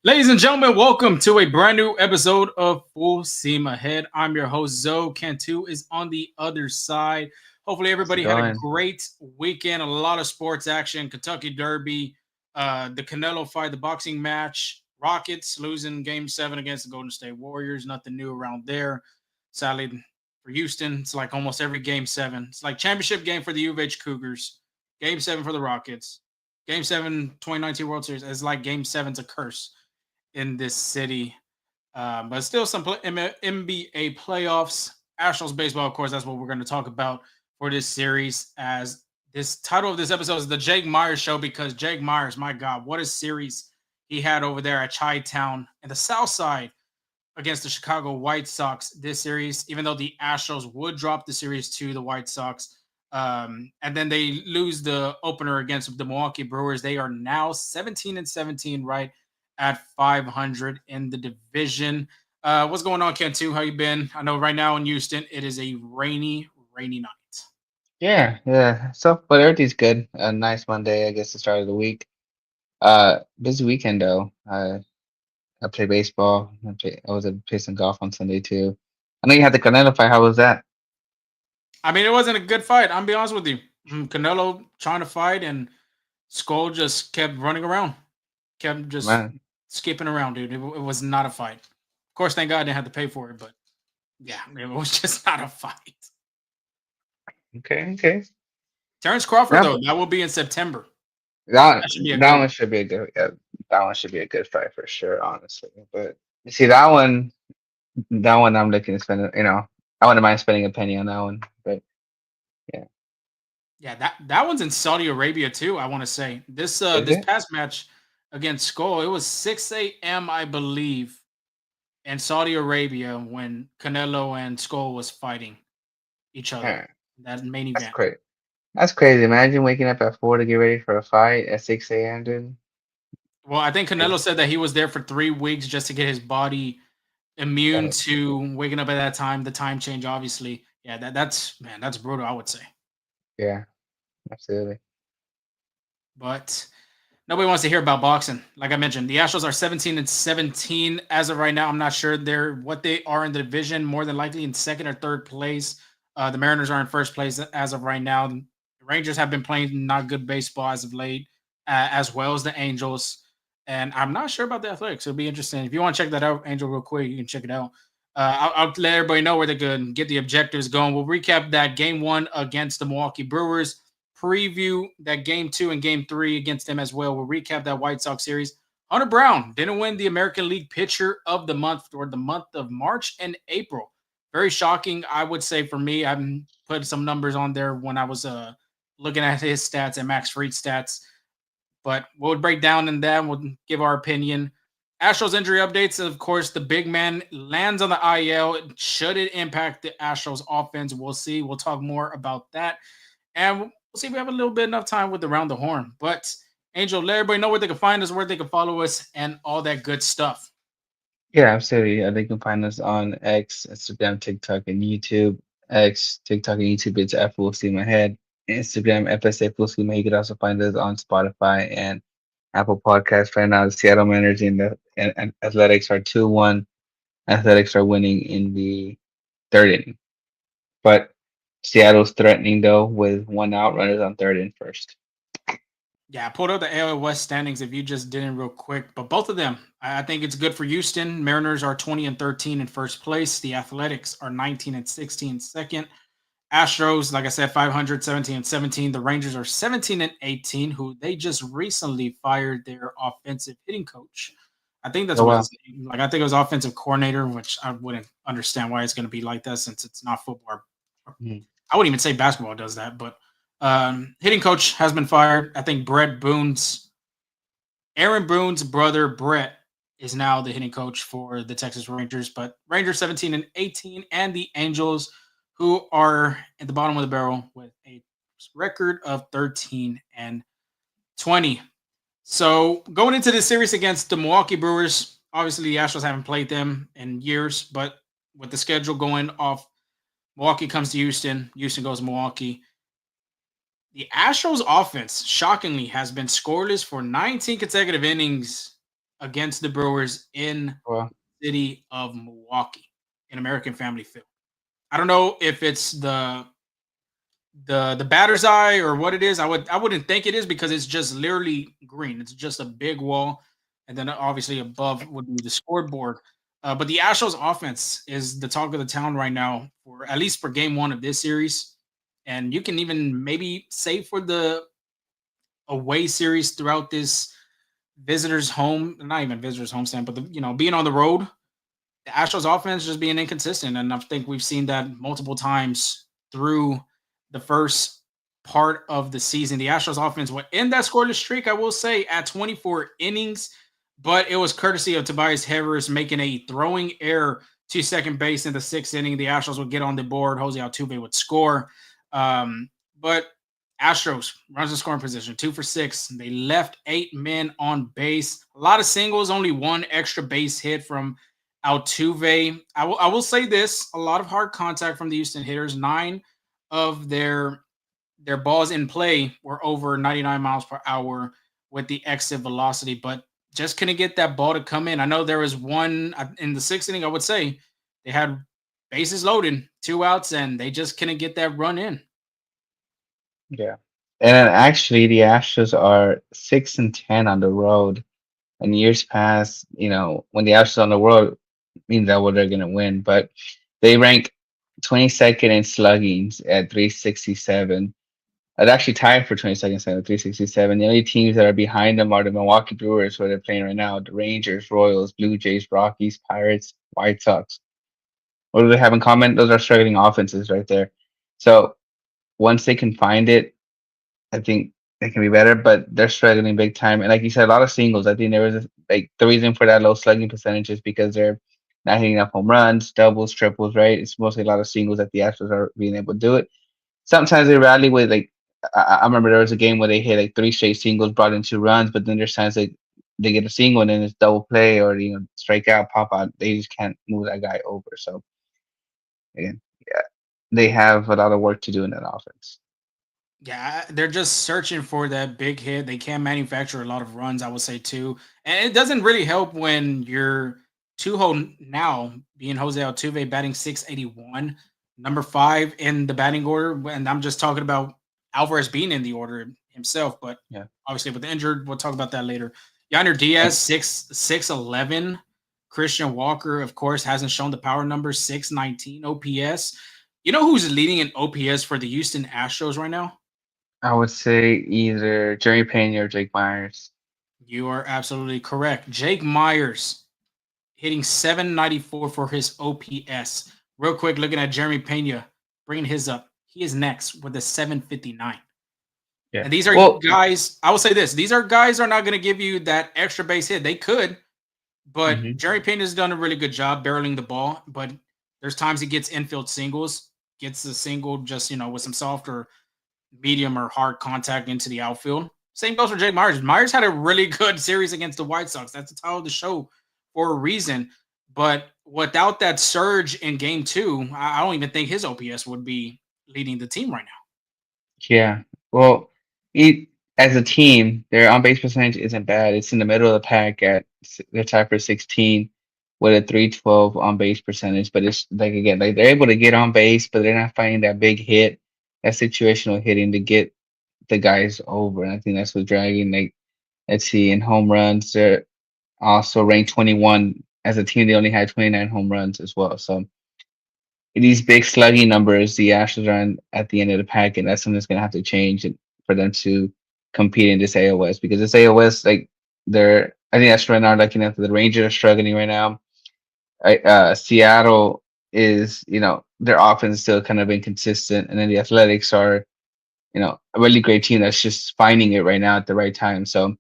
Ladies and gentlemen, welcome to a brand new episode of Full Steam Ahead. I'm your host, Zoe. Cantu is on the other side. Hopefully, How's it everybody had a going? great weekend. A lot of sports action. Kentucky Derby, the Canelo fight, the boxing match. Rockets losing Game 7 against the Golden State Warriors. Nothing new around there. Sadly, for Houston, it's like almost every Game 7. It's like championship game for the U of H Cougars. Game 7 for the Rockets. Game 7, 2019 World Series is like Game 7's a curse in this city. But still some NBA playoffs. Astros baseball, of course, that's what we're going to talk about for this series. As this title of this episode is the Jake Meyers Show, because Jake Meyers, my God, what a series he had over there at Chi Town in the South Side against the Chicago White Sox this series, even though the Astros would drop the series to the White Sox. And then they lose the opener against the Milwaukee Brewers. They are now 17 and 17, right at 500 in the division. What's going on, Ken? How you been? I know right now in Houston it is a rainy night. Yeah. But everything's good. A nice Monday, I guess, the start of the week. Busy weekend though. I play baseball. I was able to play some golf on Sunday too. I know you had the Canelo fight. How was that? I mean, it wasn't a good fight. I'm be honest with you. Canelo trying to fight, and Skull just kept running around, kept just Man, skipping around, dude. It was not a fight. Of course, thank God I didn't have to pay for it, but yeah, it was just not a fight. okay. Terrence Crawford, Yeah, though, but that will be in September. that That should be a that good one one. should be a good. Yeah, that one should be a good fight for sure, honestly. But you see, that one I'm looking to spend. I wouldn't mind spending a penny on that one. But yeah, Yeah, that one's in Saudi Arabia too. I want to say is this it? past match against Skull, it was 6 a.m. I believe in Saudi Arabia when Canelo and Skull was fighting each other. Yeah, That main that's event. great. That's crazy. Imagine waking up at 4 to get ready for a fight at 6 a.m., dude. Well, I think Like, Canelo said that he was there for 3 weeks just to get his body immune uh, to waking up at that time. The time change, obviously. Yeah, that's man, that's brutal. I would say, yeah, absolutely. but nobody wants to hear about boxing. Like I mentioned, the Astros are 17 and 17 as of right now. I'm not sure they're what they are in the division. More than likely in second or third place. The Mariners are in first place as of right now. The Rangers have been playing not good baseball as of late, as well as the Angels. And I'm not sure about the Athletics. It'll be interesting. If you want to check that out, Angel, real quick, you can check it out. I'll let everybody know where they can get the objectives going. We'll recap that game 1 against the Milwaukee Brewers, preview that game 2 and game 3 against them as well. We'll recap that White Sox series. Hunter Brown didn't win the American League Pitcher of the Month for the month of March and April. Very shocking, I would say, for me. I put some numbers on there when I was looking at his stats and Max Fried stats, but we'll break down in that. We'll give our opinion. Astros injury updates. Of course, the big man lands on the IL. Should it impact the Astros offense? We'll see. We'll talk more about that. And we'll see if we have a little bit enough time with Around the Horn. But Angel, let everybody know where they can find us, where they can follow us, and all that good stuff. Yeah, absolutely. They can find us on X, Instagram, TikTok, and YouTube. X, TikTok, and YouTube, it's at Full Steam Ahead. Instagram, FSA Full Steam Ahead. You could also find us on Spotify and Apple Podcasts. Right now, the Seattle Mariners and Athletics are 2-1. Athletics are winning in the third inning. But Seattle's threatening though with one out, runners on third and first. Yeah, I pulled up the AL West standings if you just didn't real quick. But both of them, I think it's good for Houston. Mariners are 20 and 13 in first place. The Athletics are 19 and 16 second. Astros, like I said, 500, 17 and 17. The Rangers are 17 and 18, who they just recently fired their offensive hitting coach. I think that's Oh what wow. his name, like I think it was offensive coordinator, which I wouldn't understand why it's going to be like that since it's not football. Mhm. I wouldn't even say basketball does that, but hitting coach has been fired. I think Aaron Boone's brother Brett is now the hitting coach for the Texas Rangers. But Rangers 17 and 18, and the Angels, who are at the bottom of the barrel with a record of 13 and 20. So going into this series against the Milwaukee Brewers, obviously the Astros haven't played them in years, but with the schedule going off, Milwaukee comes to Houston, Houston goes to Milwaukee. The Astros offense, shockingly, has been scoreless for 19 consecutive innings against the Brewers in Well, the city of Milwaukee in American Family Field. I don't know if it's the batter's eye or what it is. I wouldn't think it is because it's just literally green. It's just a big wall, and then obviously above would be the scoreboard. But the Astros offense is the talk of the town right now, for at least for Game One of this series, and you can even maybe say for the away series throughout this visitors home, not even visitors homestand, but being on the road, the Astros offense just being inconsistent, and I think we've seen that multiple times through the first part of the season. The Astros offense went in that scoreless streak, I will say, at 24 innings, but it was courtesy of Tobias Harris making a throwing error to second base in the sixth inning. The Astros would get on the board. Jose Altuve would score. But Astros runs in scoring position, 2 for 6. They left 8 men on base. A lot of singles, only one extra base hit from Altuve. I will say this: a lot of hard contact from the Houston hitters. 9 of their balls in play were over 99 miles per hour with the exit velocity, but just couldn't get that ball to come in. I know there was one in the sixth inning. I would say they had bases loaded, 2 outs, and they just couldn't get that run in. yeah. And then actually, the Astros are 6-10 on the road. In years past, when the Astros on the road means that what they're gonna win, but they rank 22nd in sluggings at 367. It's actually tied for 22nd at 367. The only teams that are behind them are the Milwaukee Brewers, where they're playing right now, the Rangers, Royals, Blue Jays, Rockies, Pirates, White Sox. What do they have in common? Those are struggling offenses right there. So once they can find it, I think they can be better, but they're struggling big time. And like you said, a lot of singles. I think there was like the reason for that low slugging percentage is because they're not hitting enough home runs, doubles, triples, right? It's mostly a lot of singles that the Astros are being able to do it. Sometimes they rally with like I remember there was a game where they hit like three straight singles, brought in 2 runs, but then there's times they get a single and then it's double play or strike out, pop out. They just can't move that guy over. So again, yeah, they have a lot of work to do in that offense. Yeah, they're just searching for that big hit. They can manufacture a lot of runs, I would say too. And it doesn't really help when your two hole now being Jose Altuve batting 681, number 5 in the batting order. And I'm just talking about Alvarez being in the order himself, but Yeah. obviously with the injured, we'll talk about that later. Yonder Diaz, 611. Christian Walker, of course, hasn't shown the power number, 619 OPS. You know who's leading in OPS for the Houston Astros right now? I would say either Jerry Pena or Jake Myers. You are absolutely correct. Jake Meyers hitting 794 for his OPS. Real quick, looking at Jeremy Pena, bringing his up. He is next with a 759. Yeah. And these are Well, guys, I will say this, these are guys are not going to give you that extra base hit. They could, but hmm Jerry Pena's done a really good job barreling the ball, but there's times he gets infield singles, gets the single just, with some softer medium or hard contact into the outfield. Same goes for Jake Myers. Myers had a really good series against the White Sox. That's the title of the show for a reason. But without that surge in game two, I don't even think his OPS would be leading the team right now. yeah. Well, it, as a team, their on base percentage isn't bad. It's in the middle of the pack they're tied for 16 with a 312 on base percentage. But it's like again, like they're able to get on base, but they're not finding that big hit, that situational hitting to get the guys over. And I think that's what's dragging. Like let's see, in home runs, they're also ranked 21 as a team. They only had 29 home runs as well. So these big slugging numbers, the Astros are at the end of the pack, and that's something that's going to have to change for them to compete in this AOS because this AOS, like, I think that's right now, like, the Rangers are struggling right now. Seattle is, their offense is still kind of inconsistent, and then the Athletics are, a really great team that's just finding it right now at the right time. So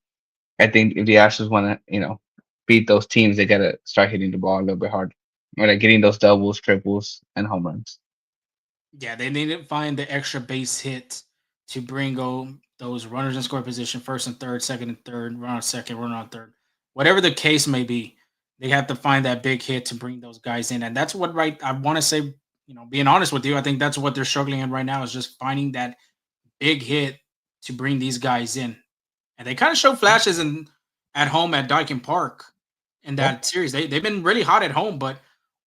I think if the Astros want to, beat those teams, they got to start hitting the ball a little bit harder, or like getting those doubles, triples, and home runs. Yeah, they need to find the extra base hit to bring those runners in score position, first and third, second and third, run on second, run on third. Whatever the case may be, they have to find that big hit to bring those guys in. And that's what I want to say, being honest with you, I think that's what they're struggling in right now is just finding that big hit to bring these guys in. And they kind of show flashes at home at Dyken Park in Yeah, that series. They've been really hot at home, but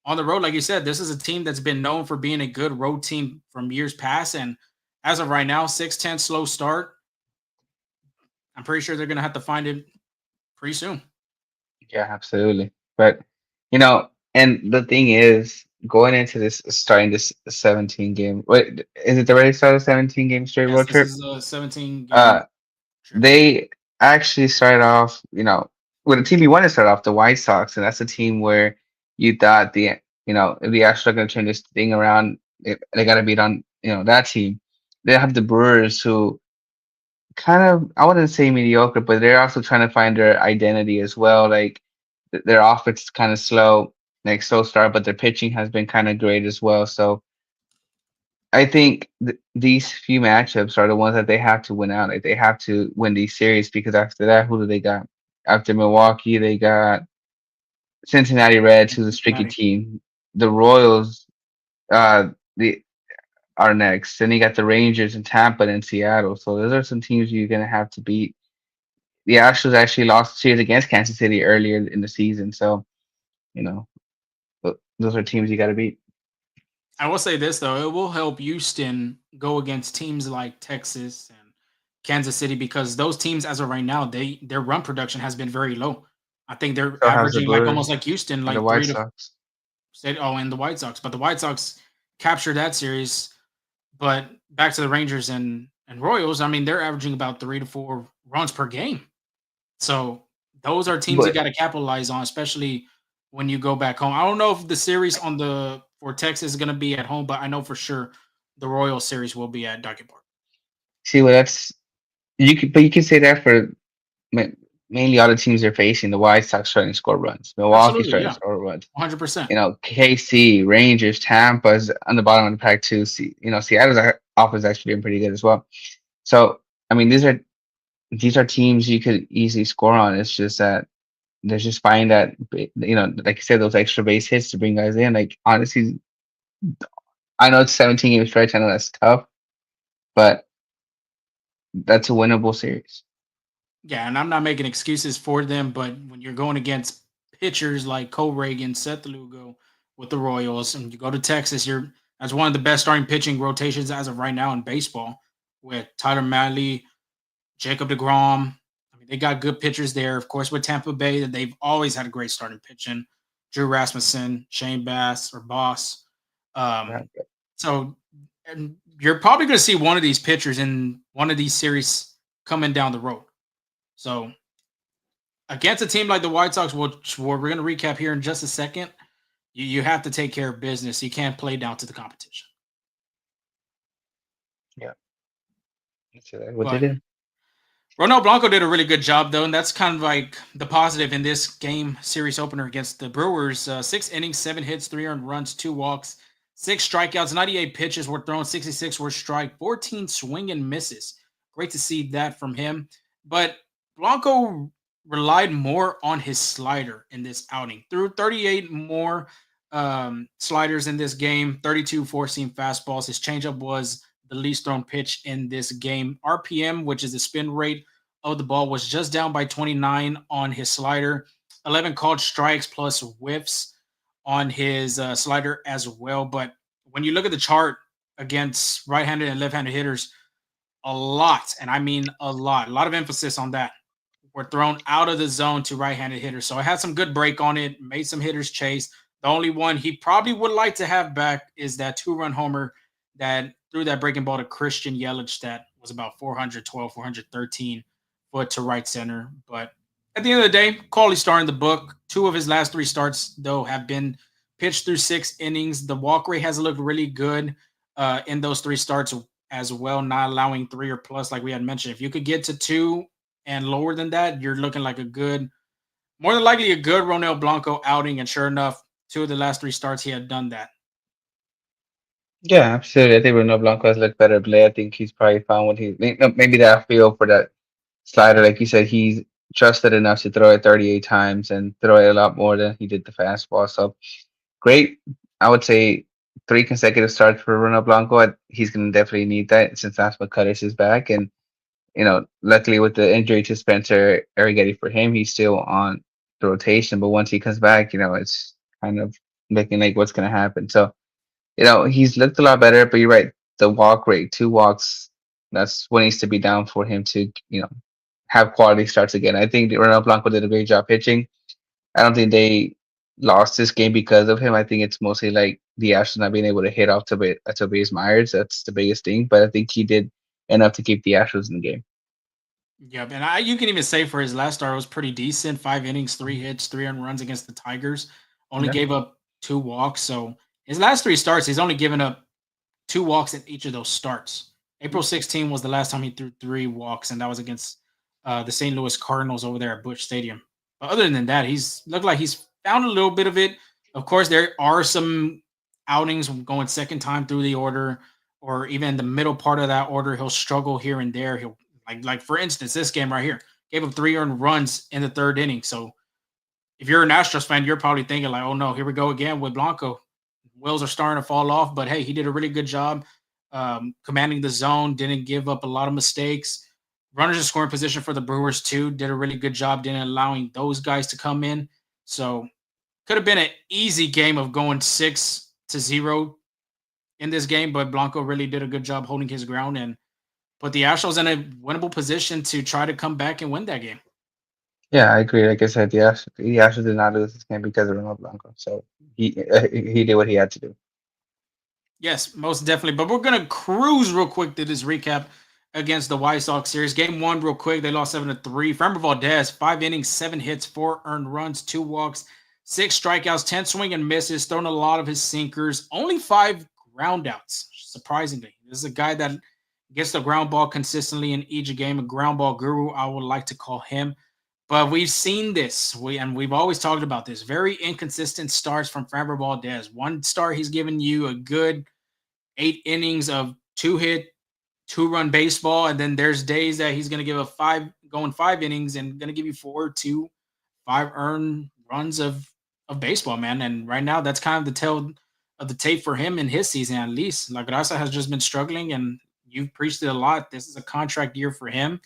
on the road, like you said, this is a team that's been known for being a good road team from years past. And as of right now, 6-10 slow start. I'm pretty sure they're gonna have to find it pretty soon. yeah, absolutely. But and the thing is, going into this, starting this 17 game. Wait, is it already started 17 game straight Yes, road this trip? is a 17 Uh, game trip. they actually started off, with the team you want to start off, the White Sox, and that's a team where you thought if the Astros are going to turn this thing around, they got to beat on, that team. They have the Brewers, who kind of, I wouldn't say mediocre, but they're also trying to find their identity as well. Like their offense is kind of slow, like slow start, but their pitching has been kind of great as well. So I think these few matchups are the ones that they have to win out. Like they have to win these series, because after that, who do they got? After Milwaukee, they got Cincinnati Reds, In who's a streaky Cincinnati. team. The Royals, the are next. Then you got the Rangers and Tampa and Seattle. So those are some teams you're gonna have to beat. The Astros actually lost the series against Kansas City earlier in the season, so you know those are teams you got to beat. I will say this though, it will help Houston go against teams like Texas and Kansas City because those teams, as of right now, their run production has been very low. I think they're So how's the averaging like Brewers almost like Houston, and the like White three to Sox? oh, and the White Sox. But the White Sox captured that series. But back to the Rangers and Royals, I mean, they're averaging about 3 to 4 runs per game. So those are teams you But got to capitalize on, especially when you go back home. I don't know if the series on the for Texas is going to be at home, but I know for sure the Royal series will be at Ducky Park. see, well, you can say that for ma- mainly all the teams they're facing. The White Sox starting to score runs. Milwaukee's Absolutely, starting to yeah, score runs. 100%. KC, Rangers, Tampa's on the bottom of the pack too. Seattle's offense actually doing pretty good as well. So I mean, these are teams you could easily score on. It's just that they're just finding that, like you said, those extra base hits to bring guys in. Like honestly, I know it's 17 game stretch. I know that's tough, but that's a winnable series. Yeah, and I'm not making excuses for them, but when you're going against pitchers like Cole Reagan, Seth Lugo with the Royals, and you go to Texas, you're that's one of the best starting pitching rotations as of right now in baseball with Tyler Mahle, Jacob DeGrom. I mean, they got good pitchers there. Of course, with Tampa Bay, that they've always had a great starting pitching. Drew Rasmussen, Shane Bass, or Boss. Right. Um, so, and you're probably going to see one of these pitchers in one of these series coming down the road. So, against a team like the White Sox, which we're going to recap here in just a second, you have to take care of business. You can't play down to the competition. Yeah, that's what they But did. Ronel Blanco did a really good job, though, and that's kind of like the positive in this game series opener against the Brewers. 6 innings, 7 hits, 3 earned runs, 2 walks, 6 strikeouts, 98 pitches were thrown, 66 were strike, 14 swing and misses. Great to see that from him. But Blanco relied more on his slider in this outing. Threw 38 more sliders in this game, 32 four-seam fastballs. His changeup was the least thrown pitch in this game. RPM, which is the spin rate of the ball, was just down by 29 on his slider. 11 called strikes plus whiffs on his slider as well. But when you look at the chart against right-handed and left-handed hitters, a lot, and I mean a lot of emphasis on that. Were thrown out of the zone to right-handed hitters. So I had some good break on it, made some hitters chase. The only one he probably would like to have back is that 2 run homer that threw that breaking ball to Christian Yelich that was about 412, 413 foot to right center. But at the end of the day, quality star in the book. 2 of his last 3 starts, though, have been pitched through 6 innings. The walk rate has looked really good in those 3 starts as well, not allowing 3 or plus, like we had mentioned. If you could get to 2 and lower than that, you're looking like a good, more than likely a good Ronel Blanco outing. And sure enough, 2 of the last 3 starts, he had done that. Yeah, absolutely. I think Bruno Blanco has looked better of late. I think he's probably found what maybe that feel for that slider. Like you said, he's trusted enough to throw it 38 times and throw it a lot more than he did the fastball. So great. I would say 3 consecutive starts for Bruno Blanco. He's going to definitely need that since that's what Cutters is back. And luckily with the injury to Spencer Arrighetti for him, he's still on the rotation. But once he comes back, it's kind of looking like what's going to happen. So, he's looked a lot better. But you're right, the walk rate, 2 walks, that's what needs to be down for him to, have quality starts again. I think Ronald Blanco did a great job pitching. I don't think they lost this game because of him. I think it's mostly like the Astros not being able to hit off to base Myers. That's the biggest thing. But I think he did enough to keep the Astros in the game. Yep, and you can even say for his last start, it was pretty decent. 5 innings, 3 hits, 3 earned runs against the Tigers. Only Yeah. gave up 2 walks. So his last 3 starts, he's only given up 2 walks in each of those starts. April 16 was the last time he threw 3 walks, and that was against the St. Louis Cardinals over there at Busch Stadium. But other than that, he's looked like he's found a little bit of it. Of course, there are some outings going second time through the order, or even the middle part of that order. He'll struggle here and there. He'll like for instance, this game right here gave up 3 earned runs in the third inning. So if you're an Astros fan, you're probably thinking like, "Oh no, here we go again with Blanco." Wheels are starting to fall off, but hey, he did a really good job commanding the zone. Didn't give up a lot of mistakes. Runners in scoring position for the Brewers too. Did a really good job, didn't allowing those guys to come in. So could have been an easy game of going 6-0 in this game, but Blanco really did a good job holding his ground and put the Astros in a winnable position to try to come back and win that game. Yeah, I agree. Like I said, the Astros did not lose this game because of Ronald Blanco. So he did what he had to do. Yes, most definitely. But we're gonna cruise real quick to this recap against the White Sox series. Game one, real quick, they lost 7-3. Framber Valdez, 5 innings, 7 hits, 4 earned runs, 2 walks, 6 strikeouts, 10 swing and misses, thrown a lot of his sinkers, only 5 groundouts. Surprisingly, this is a guy that gets the ground ball consistently in each game. A ground ball guru, I would like to call him. But we've seen this. We've always talked about this. Very inconsistent starts from Framber Valdez. One start, he's given you a good 8 innings of 2 hit, 2 run baseball, and then there's days that he's going to give a 5 innings and going to give you 4 to 5 earned runs of baseball, man. And right now, that's kind of the tale of the tape for him in his season, at least. La Grasa has just been struggling, and you've preached it a lot. This is a contract year for him.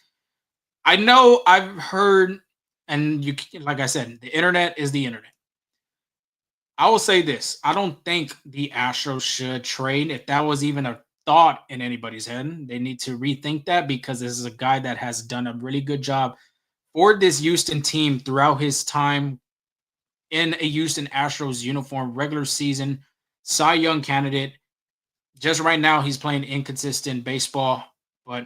I know I've heard, and like I said, the internet is the internet. I will say this: I don't think the Astros should trade. If that was even a thought in anybody's head, they need to rethink that because this is a guy that has done a really good job for this Houston team throughout his time in a Houston Astros uniform, regular season, Cy Young candidate. Just right now, he's playing inconsistent baseball, but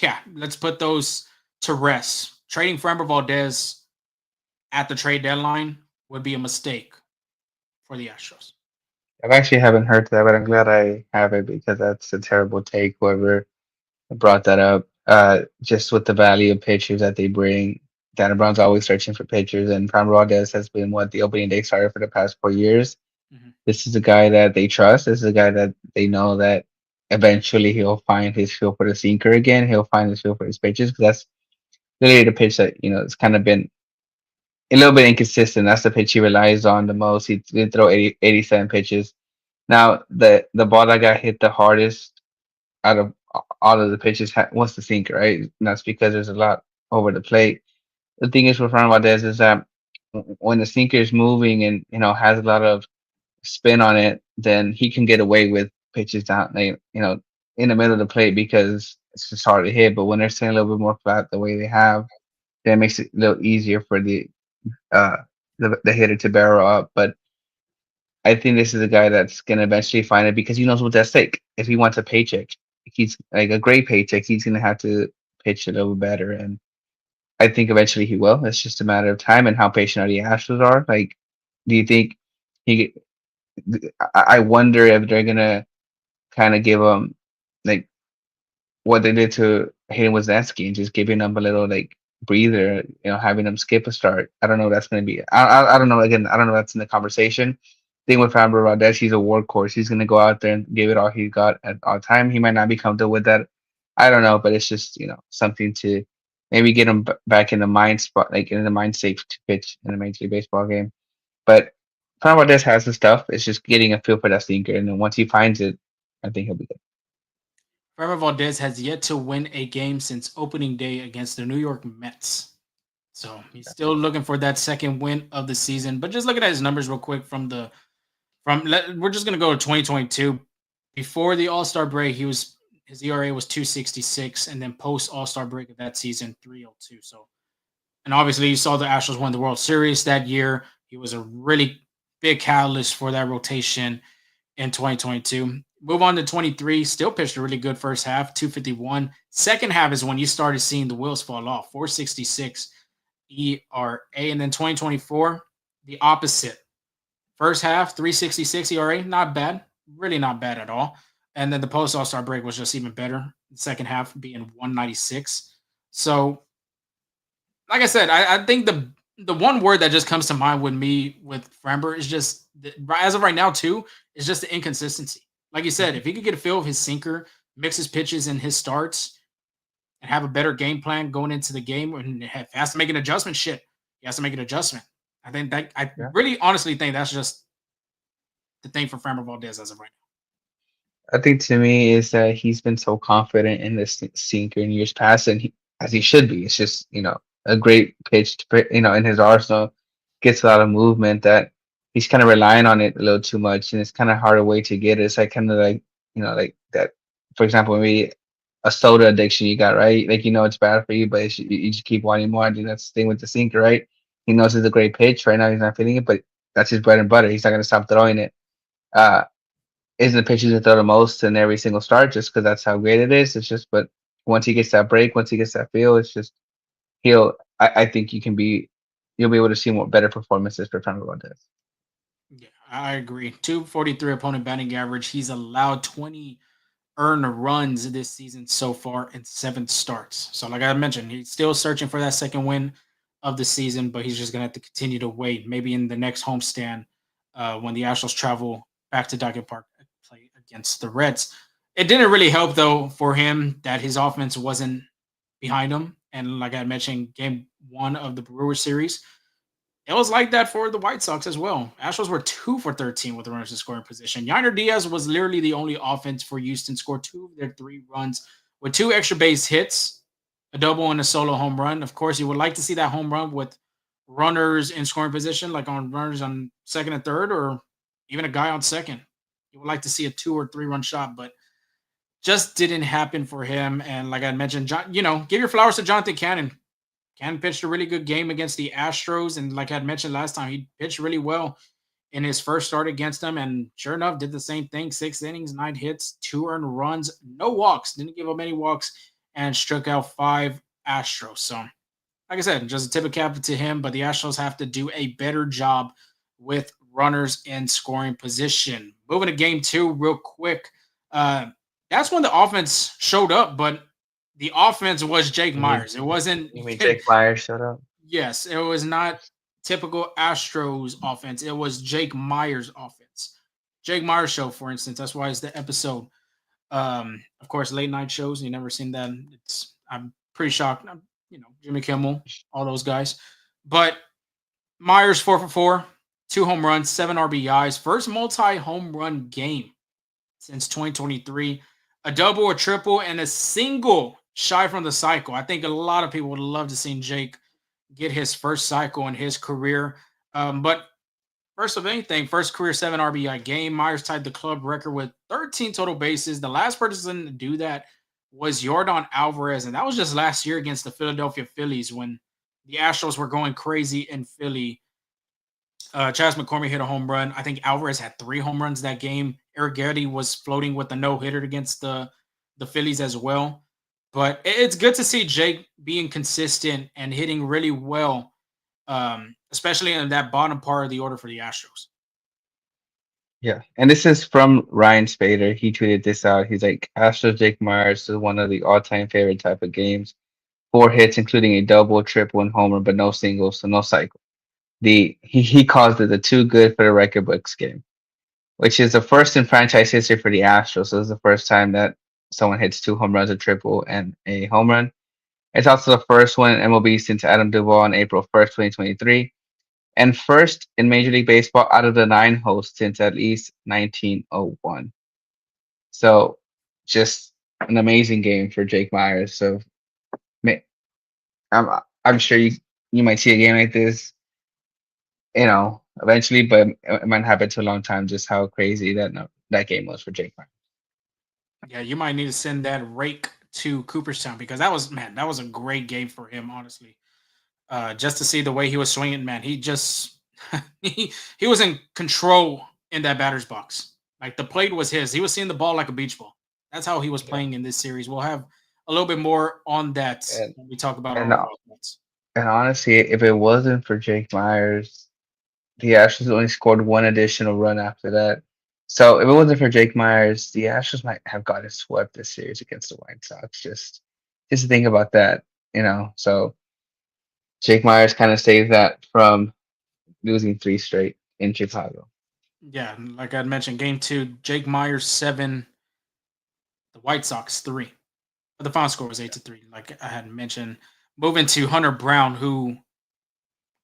yeah, let's put those to rest. Trading Framber Valdez at the trade deadline would be a mistake for the Astros. I actually haven't heard that, but I'm glad I have it because that's a terrible take. Whoever brought that up, just with the value of pitchers that they bring. Dana Brown's always searching for pitchers, and Prime Rodez has been what the opening day starter for the past 4 years. Mhm. This is a guy that they trust. This is a guy that they know that eventually he'll find his feel for the sinker again. He'll find his feel for his pitches because that's literally the pitch that it's kind of been a little bit inconsistent. That's the pitch he relies on the most. He did throw 87 pitches. Now the ball that got hit the hardest out of all of the pitches was the sinker, right? And that's because there's a lot over the plate. The thing is with Ron Valdez is that when the sinker is moving and has a lot of spin on it, then he can get away with pitches down, like, in the middle of the plate because it's just hard to hit. But when they're staying a little bit more flat the way they have, that makes it a little easier for uh the hitter to barrel up. But I think this is a guy that's gonna eventually find it because he knows what's at stake. If he wants a paycheck, if he's like a great paycheck, he's gonna have to pitch a little better. And I think eventually he will. It's just a matter of time and how patient are the Astros are. Like, do you think he? I wonder if they're gonna kind of give him like what they did to Hayden Wesneski and just giving him a little like breather, having him skip a start. I don't know. What that's going to be. I don't know. Again, I don't know. That's in the conversation. Thing with Framber Valdez, he's a workhorse. He's going to go out there and give it all he got at all time. He might not be comfortable with that. I don't know, but it's just something to maybe get him back in the mind spot, like in the mind state to pitch in a Major League Baseball game. But Framber Valdez has the stuff. It's just getting a feel for that sinker, and then once he finds it, I think he'll be good. Framber Valdez has yet to win a game since opening day against the New York Mets. So he's still looking for that second win of the season. But just looking at his numbers real quick we're just gonna go to 2022. Before the All Star break, his ERA was 2.66, and then post All Star break of that season 3.02. So, and obviously you saw the Astros win the World Series that year. He was a really big catalyst for that rotation in 2022. Move on to 23. Still pitched a really good first half, 251. Second half is when you started seeing the wheels fall off, 466 ERA. And then 2024, the opposite. First half, 366 ERA, not bad, really not bad at all. And then the post All Star break was just even better. The second half being 196. So, like I said, I think the one word that just comes to mind with me with Framber is just as of right now too is just the inconsistency. Like you said, Mhm. if he could get a feel of his sinker, mix his pitches and his starts, and have a better game plan going into the game, and has to make an adjustment, shit, he has to make an adjustment. I think that I Yeah. really honestly think that's just the thing for Framber Valdez as of right I think to me is that he's been so confident in this sinker in years past, and as he should be. It's just a great pitch to put, in his arsenal, gets a lot of movement that he's kind of relying on it a little too much, and it's kind of harder way to get it. It's like kind of like like that. For example, maybe a soda addiction you got, right? Like it's bad for you, but you just keep wanting more. I think that's the thing with the sinker, right? He knows it's a great pitch. Right now he's not feeling it, but that's his bread and butter. He's not gonna stop throwing it. Uh, isn't the pitches that throw the most in every single start just because that's how great it is. It's just, but once he gets that break, once he gets that feel, it's just I think you'll be able to see more better performances for Fernando Valdez. now. Yeah, I agree. 243 opponent batting average. He's allowed 20 earned runs this season so far in 7 starts. So, like I mentioned, he's still searching for that second win of the season, but he's just gonna have to continue to wait. Maybe in the next homestand, when the Astros travel back to Docket Park and play against the Reds. It didn't really help though for him that his offense wasn't behind him. And like I mentioned, game one of the Brewers series, it was like that for the White Sox as well. Astros were 2 for 13 with runners in scoring position. Yiner Diaz was literally the only offense for Houston, scored 2 of their 3 runs with 2 extra base hits, a double and a solo home run. Of course, you would like to see that home run with runners in scoring position, like on runners on second and third, or even a guy on second. You would like to see a 2 or 3 run shot, but just didn't happen for him. And like I mentioned, give your flowers to Jonathan Cannon. Cannon pitched a really good game against the Astros, and like I had mentioned last time, he pitched really well in his first start against them, and sure enough, did the same thing: 6 innings, 9 hits, 2 earned runs, no walks, didn't give up any walks, and struck out 5 Astros. So, like I said, just a tip of cap to him, but the Astros have to do a better job with runners in scoring position. Moving to game two, real quick. Uh, that's when the offense showed up, but the offense was Jake You mean Myers. It wasn't. you mean Jake Myers showed up? Yes, it was not typical Astros offense. It was Jake Myers offense. Jake Myers show, for instance. That's why it's the episode. Of course, late night shows. You never seen that. I'm pretty shocked. Jimmy Kimmel, all those guys. But Myers 4 for 4, 2 home runs, 7 RBIs, first multi home run game since 2023. A double, a triple, and a single shy from the cycle. I think a lot of people would love to see Jake get his first cycle in his career. But first of anything, first career 7 RBI game. Myers tied the club record with 13 total bases. The last person to do that was Jordan Alvarez, and that was just last year against the Philadelphia Phillies when the Astros were going crazy in Philly. Chas McCormick hit a home run. I think Alvarez had 3 home runs that game. Eric Garrity was floating with a no hitter against the Phillies as well. But it's good to see Jake being consistent and hitting really well, especially in that bottom part of the order for the Astros. Yeah, and this is from Ryan Spader. He tweeted this out. He's like, Astros Jake Myers is one of the all-time favorite type of games. 4 hits, including a double, triple, and homer, but no singles, so no cycle. He calls it the too good for the record books game, which is the first in franchise history for the Astros. So it's the first time that someone hits 2 home runs, a triple, and a home run. It's also the first one in MLB since Adam Duvall on April 1st, 2023, and first in Major League Baseball out of the 9 hosts since at least 1901. So just an amazing game for Jake Myers. So ma- I'm I'm sure you might see a game like this, eventually, but it might happen to a long time. Just how crazy that no, that game was for Jake Myers. Yeah, you might need to send that rake to Cooperstown because that was man, that was a great game for him, honestly. Just to see the way he was swinging, man, he just he was in control in that batter's box. Like the plate was his. He was seeing the ball like a beach ball. That's how he was Yeah, playing in this series. We'll have a little bit more on that and when we talk about our and overall thoughts. and honestly, if it wasn't for Jake Myers, the Astros only scored one additional run after that. So if it wasn't for Jake Myers, the Astros might have gotten swept this series against the White Sox. Just to think about that. So Jake Myers kind of saved that from losing three straight in Chicago. Yeah, like I mentioned, game two, Jake Myers 7, the White Sox 3. But the final score was 8-3. Like I had mentioned, moving to Hunter Brown, who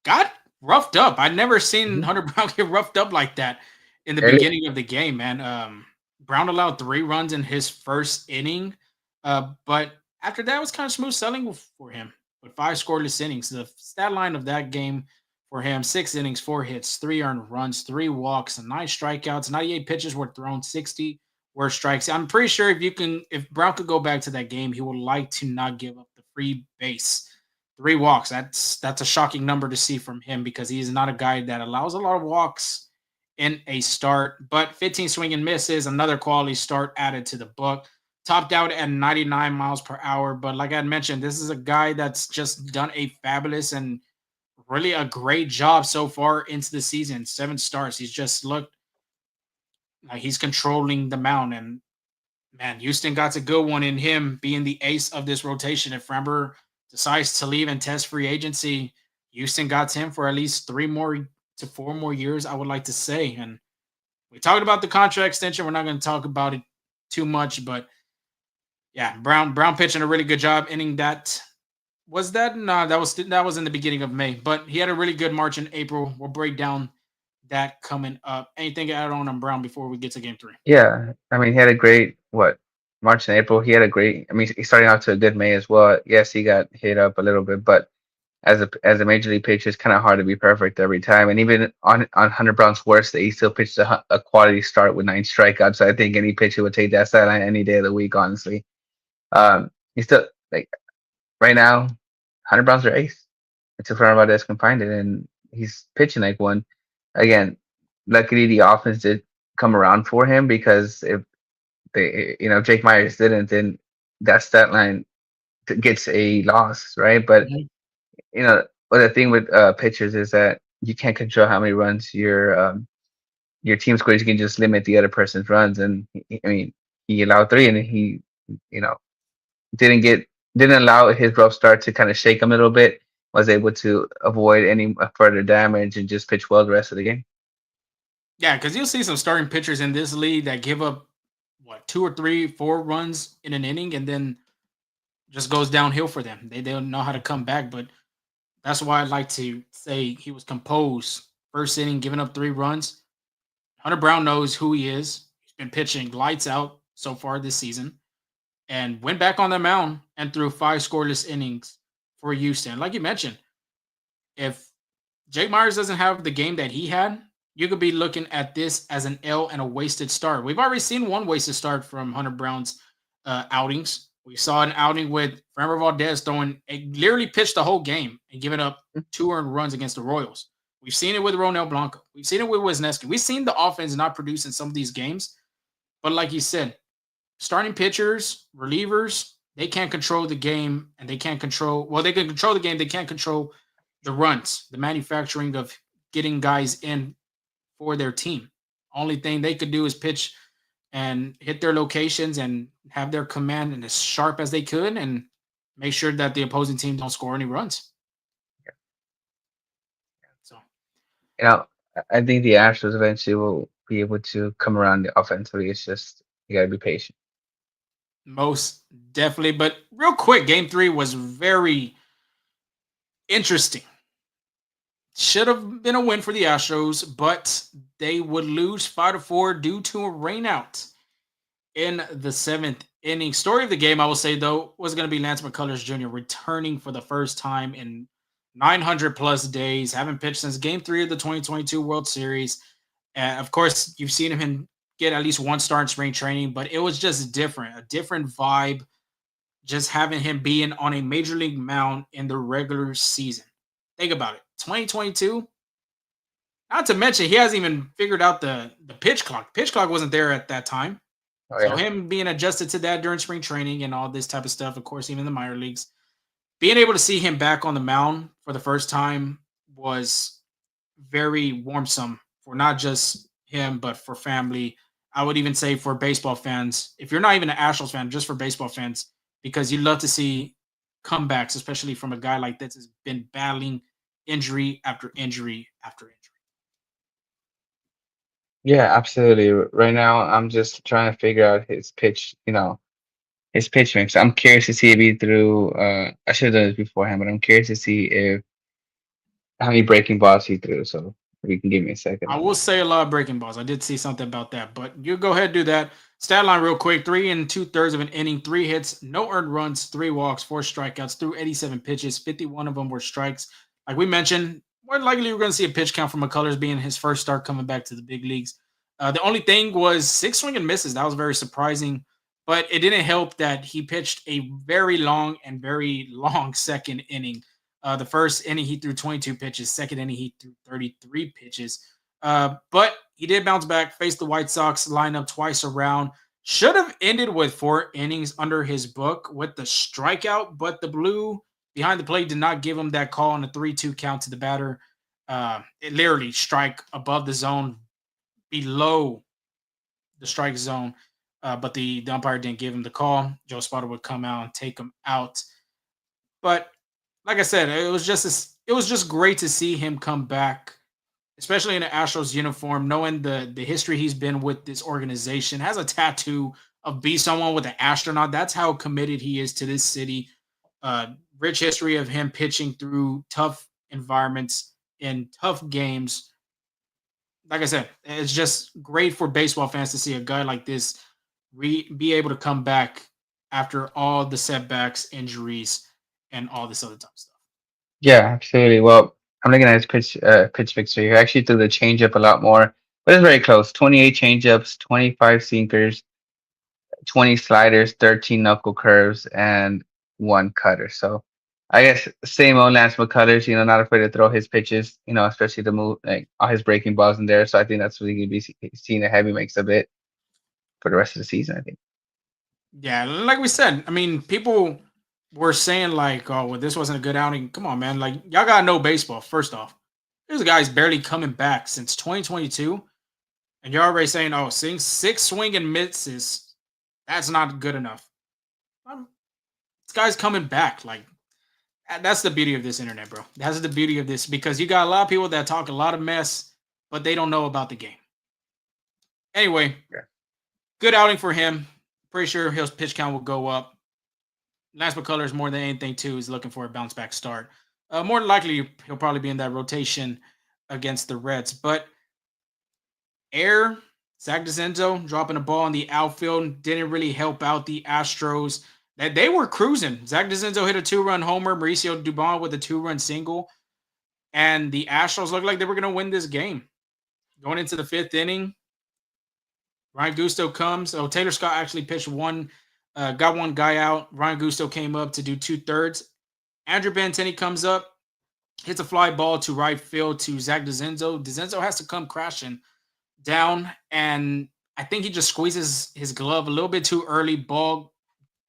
got roughed up. I'd never seen Mhm. Hunter Brown get roughed up like that in the Early, beginning of the game, man. Brown allowed 3 runs in his first inning, but after that it was kind of smooth sailing for him with 5 scoreless innings. The stat line of that game for him: 6 innings, 4 hits, 3 earned runs, 3 walks, and 9 strikeouts. 98 pitches were thrown, 60 were strikes. I'm pretty sure if Brown could go back to that game, he would like to not give up the free base. 3 walks. That's a shocking number to see from him because he is not a guy that allows a lot of walks in a start. But 15 swing and misses, another quality start added to the book. Topped out at 99 miles per hour. But like I had mentioned, this is a guy that's just done a fabulous and really a great job so far into the season. 7 starts. He's just looked like he's controlling the mound. And man, Houston got a good one in him being the ace of this rotation. If Framber decides to leave and test free agency, Houston got him for at least 3 more to 4 more years, I would like to say. And we talked about the contract extension. We're not going to talk about it too much, but yeah, Brown pitching a really good job ending that. Was that no? That was in the beginning of May, but he had a really good March and April. We'll break down that coming up. Anything to add on Brown before we get to game three? yeah. I mean, he had a great March and April. He had a great. I mean, he's starting out to a good May as well. Yes, he got hit up a little bit, but as a major league pitcher, it's kind of hard to be perfect every time. And even on Hunter Brown's worst day, he still pitched a quality start with 9 strikeouts. So I think any pitcher would take that sideline any day of the week, honestly. He's still like right now, Hunter Brown's their ace until Fernandez can find it, and he's pitching like one. Again, luckily the offense did come around for him because if Jake Myers didn't, then that stat line gets a loss, right? But Mhm. but the thing with pitchers is that you can't control how many runs your team scores. You can just limit the other person's runs, and I mean, he allowed three, and he, you know, didn't get didn't allow his rough start to kind of shake him a little bit. Was able to avoid any further damage and just pitch well the rest of the game. Yeah, because you'll see some starting pitchers in this league that give up what 2 or 3, 4 runs in an inning, and then just goes downhill for them. They don't know how to come back, but that's why I'd like to say he was composed. First inning, giving up 3 runs. Hunter Brown knows who he is. He's been pitching lights out so far this season, and went back on the mound and threw 5 scoreless innings for Houston. Like you mentioned, if Jake Myers doesn't have the game that he had, you could be looking at this as an L and a wasted start. We've already seen one wasted start from Hunter Brown's outings. We saw an outing with Framber Valdez literally pitched the whole game and giving up 2 earned runs against the Royals. We've seen it with Ronel Blanco. We've seen it with Wisniewski. We've seen the offense not produce in some of these games. But like you said, starting pitchers, relievers, they can't control the game and they can't control, well, they can control the game. They can't control the runs, the manufacturing of getting guys in for their team. Only thing they could do is pitch and hit their locations and have their command and as sharp as they could and make sure that the opposing team don't score any runs. So I think the Astros eventually will be able to come around offensively. It's just you gotta be patient. most definitely. But real quick, game three was very interesting. Should have been a win for the Astros, but they would lose 5-4 due to a rainout in the seventh inning. Story of the game, I will say though, was going to be Lance McCullers Jr. returning for the first time in 900 plus days, having pitched since Game 3 of the 2022 World Series. Of course, you've seen him get at least one start in spring training, but it was just different, a different vibe. Just having him being on a major league mound in the regular season. Think about it, 2022. Not to mention, he hasn't even figured out the pitch clock. Pitch clock wasn't there at that time. Oh So yeah. him being adjusted to that during spring training and all this type of stuff, of course, even the minor leagues, being able to see him back on the mound for the first time was very warmsome for not just him, but for family. I would even say for baseball fans, if you're not even an Astros fan, just for baseball fans, because you love to see comebacks, especially from a guy like this has been battling injury after injury after injury. Yeah, absolutely. Right now, I'm just trying to figure out his pitch, his pitch mix. I'm curious to see if he threw, I should have done this beforehand, but I'm curious to see if how many breaking balls he threw. So if you can give me a second I on will that. say a lot of breaking balls. I did see something about that, but you go ahead and do that. Stat line real quick: 3 2/3 of an inning, 3 hits, no earned runs, 3 walks, 4 strikeouts, threw 87 pitches. 51 of them were strikes. Like we mentioned, more than likely we're going to see a pitch count from McCullers being his first start coming back to the big leagues. The only thing was 6 swing and misses. That was very surprising, but it didn't help that he pitched a very long and very long second inning. The first inning he threw 22 pitches. Second inning he threw 33 pitches. But he did bounce back, faced the White Sox lineup twice around. Should have ended with 4 innings under his book with the strikeout, but the blue behind the plate did not give him that call on a 3-2 count to the batter. It literally strike above the zone, below the strike zone. But the umpire didn't give him the call. Joe Spotter would come out and take him out. But like I said, it was just great to see him come back, especially in an Astros uniform, knowing the history he's been with this organization, has a tattoo of be someone with an astronaut. That's how committed he is to this city. Rich history of him pitching through tough environments in tough games. Like I said, it's just great for baseball fans to see a guy like this be able to come back after all the setbacks, injuries, and all this other type of stuff. Yeah, absolutely. Well, I'm looking at his pitch mixture here. Actually threw the changeup a lot more, but it's very close. 28 changeups, 25 sinkers, 20 sliders, 13 knuckle curves, and one cutter. So I guess same old Lance McCullers, not afraid to throw his pitches, especially the move, like all his breaking balls in there. So I think that's what he could be seeing a heavy mix of it for the rest of the season, I think. Yeah, like we said, I mean, people were saying like, "Oh, well, this wasn't a good outing." Come on, man! Like, y'all gotta know baseball. First off, here's a guy's barely coming back since 2022, and you're already saying, "Oh, seeing 6 swing and misses, that's not good enough." Um, this guy's coming back. Like, that's the beauty of this internet, bro. That's the beauty of this because you got a lot of people that talk a lot of mess, but they don't know about the game. Anyway, Yeah. good outing for him. Pretty sure his pitch count will go up. Lance McCullers, more than anything, too, is looking for a bounce back start. More than likely, he'll probably be in that rotation against the Reds. But Air, Zach DeCenzo dropping a ball in the outfield didn't really help out the Astros. That they were cruising. Zach DeCenzo hit a 2-run homer. Mauricio Dubon with a 2-run single. And the Astros looked like they were going to win this game. Going into the fifth inning, Ryan Gusto comes. Oh, Taylor Scott actually pitched one, got one guy out. Ryan Gusto came up to do 2/3. Andrew Benintendi comes up, hits a fly ball to right field to Zach DeCenzo. DeCenzo has to come crashing down, and I think he just squeezes his glove a little bit too early. Ball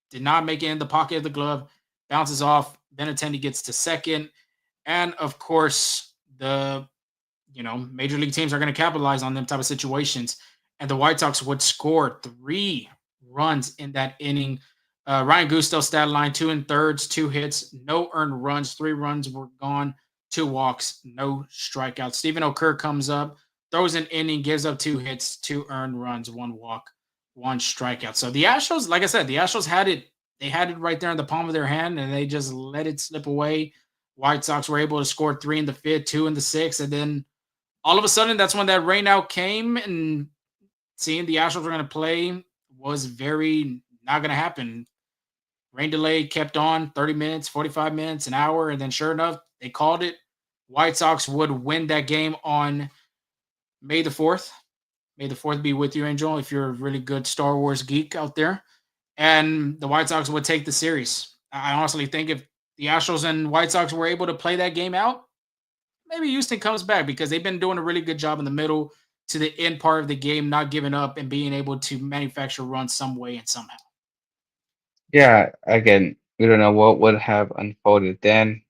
did not make it in the pocket of the glove, bounces off. Benintendi gets to second, and of course, the major league teams are going to capitalize on them type of situations. And the White Sox would score 3 runs in that inning. Ryan Gusto stat line 2 and 3rds, 2 hits, no earned runs, 3 runs were gone, 2 walks, no strikeouts. Stephen O'Kerr comes up, throws an inning, gives up 2 hits, 2 earned runs, 1 walk, 1 strikeout. So the Astros, like I said, the Astros had it. They had it right there in the palm of their hand, and they just let it slip away. White Sox were able to score 3 in the fifth, 2 in the sixth, and then all of a sudden, that's when that rain out came, and seeing the Astros were going to play was very Not gonna happen. Rain delay kept on 30 minutes, 45 minutes, an hour, and then sure enough, they called it. White Sox would win that game on May the 4th. May the 4th be with you, Angel, if you're a really good Star Wars geek out there. And the White Sox would take the series. I honestly think if the Astros and White Sox were able to play that game out, maybe Houston comes back because they've been doing a really good job in the middle to the end part of the game, not giving up and being able to manufacture runs some way and somehow. Yeah, again, we don't know what would have unfolded then,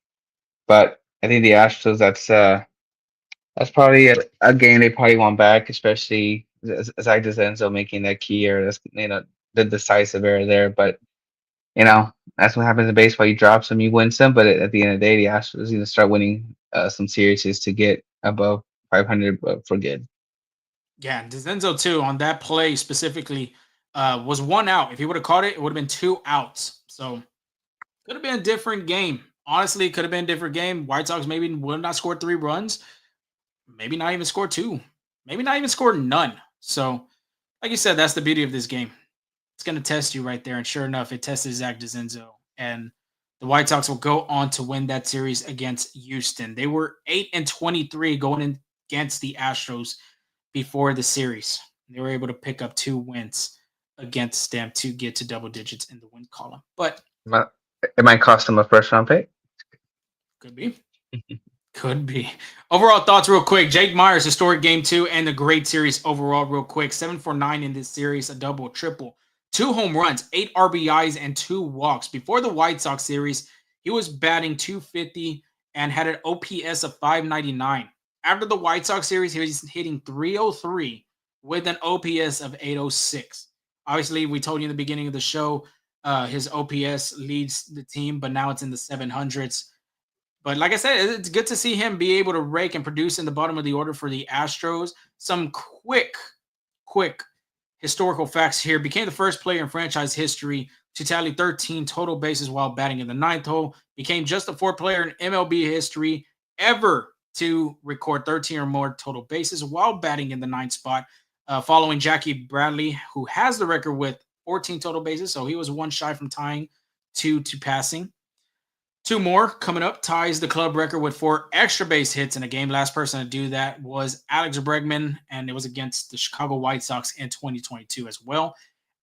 but I think the Astros, that's probably a game they probably want back, especially Zach Enzo making that key error. That's the decisive error there. But that's what happens in baseball. You drop some, you win some, but at the end of the day, the Astros start winning some series to get above 500 for good. Yeah, and Denzel too on that play specifically was one out. If he would have caught it, it would have been two outs. So could have been a different game. Honestly, could have been a different game. White Sox maybe would not score 3 runs, maybe not even score two, maybe not even score none. So, like you said, that's the beauty of this game. It's going to test you right there. And sure enough, it tested Zach DeZenzo. And the White Sox will go on to win that series against Houston. They were 8-23 going in against the Astros before the series. They were able to pick up 2 wins against them to get to double digits in the win column. But But it might cost them a first round pick. could be. Could be. Overall thoughts, real quick. Jake Meyers, historic game two, and the great series overall, real quick. 7 for 9 in this series, a double, triple, 2 home runs, 8 RBIs, and 2 walks. Before the White Sox series, he was batting 250 and had an OPS of 599. After the White Sox series, he was hitting 303 with an OPS of 806. Obviously, we told you in the beginning of the show, his OPS leads the team, but now it's in the 700s. But like I said, it's good to see him be able to rake and produce in the bottom of the order for the Astros. Some quick historical facts here. Became the first player in franchise history to tally 13 total bases while batting in the ninth hole. Became just the fourth player in MLB history ever to record 13 or more total bases while batting in the ninth spot, following Jackie Bradley, who has the record with 14 total bases. So he was one shy from tying, two to passing. Two more coming up ties the club record with 4 extra base hits in a game. Last person to do that was Alex Bregman, and it was against the Chicago White Sox in 2022 as well.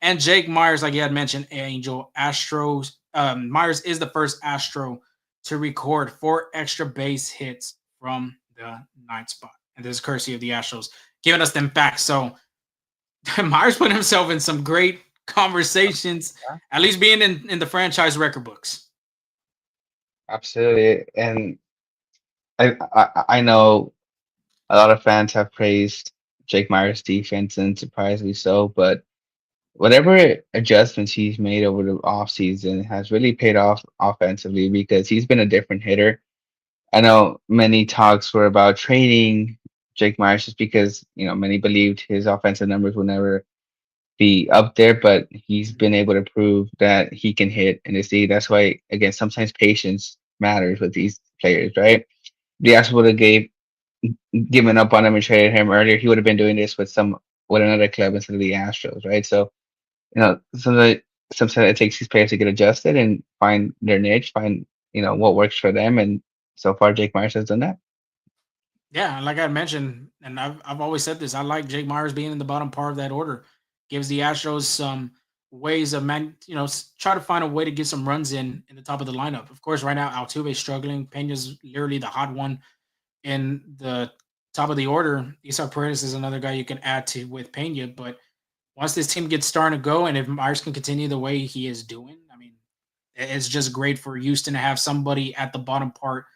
And Jake Meyers, like you had mentioned, Angel Astros. Meyers is the first Astro to record 4 extra base hits from the ninth spot. And this is courtesy of the Astros giving us them back. So Meyers put himself in some great conversations, at least being in the franchise record books. Absolutely. And I know a lot of fans have praised Jake Myers' defense, and surprisingly so, but whatever adjustments he's made over the offseason has really paid off offensively because he's been a different hitter. I know many talks were about trading Jake Myers just because, many believed his offensive numbers would never be up there, but he's been able to prove that he can hit in this league. That's why, again, sometimes patience matters with these players, right? The Astros would have given up on him and traded him earlier. He would have been doing this with another club instead of the Astros, right? So, sometimes it takes these players to get adjusted and find their niche, find what works for them. And so far, Jake Myers has done that. Yeah, like I mentioned, and I've always said this. I like Jake Myers being in the bottom part of that order. Gives the Astros some ways of try to find a way to get some runs in the top of the lineup. Of course, right now Altuve's struggling. Pena's literally the hot one in the top of the order. Isaac Paredes is another guy you can add to with Pena. But once this team gets starting to go, and if Myers can continue the way he is doing, I mean, it's just great for Houston to have somebody at the bottom part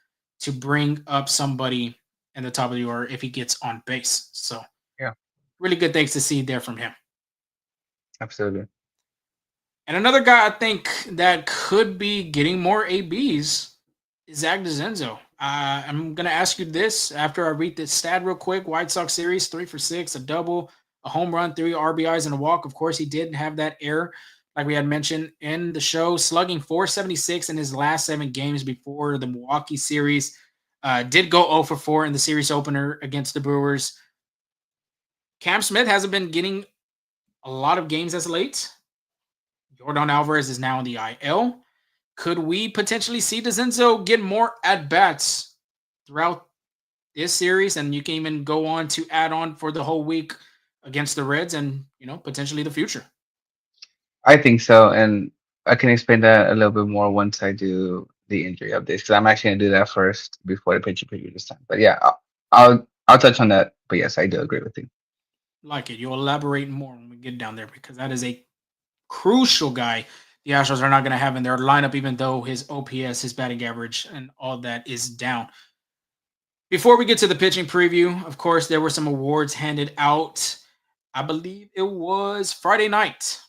to bring up somebody in the top of the order if he gets on base. So Yeah, really good things to see there from him. absolutely. And another guy I think that could be getting more ABs is Zach DeZenzo. I'm going to ask you this after I read this stat real quick. White Sox series, 3 for 6, a double, a home run, 3 RBIs, and a walk. Of course, he did have that error, like we had mentioned in the show, slugging 476 in his last 7 games before the Milwaukee series. Did go 0 for 4 in the series opener against the Brewers. Cam Smith hasn't been getting a lot of games as late, Jordan Alvarez is now in the IL. Could we potentially see DeZenzo get more at bats throughout this series? And you can even go on to add on for the whole week against the Reds and, potentially the future. I think so, and I can explain that a little bit more once I do the injury updates because I'm actually gonna do that first before the pitcher preview this time. But yeah, I'll touch on that. But yes, I do agree with you. Like it. You'll elaborate more when we get down there because that is a crucial guy the Astros are not going to have in their lineup, even though his OPS, his batting average, and all that is down. Before we get to the pitching preview, of course, there were some awards handed out. I believe it was Friday night.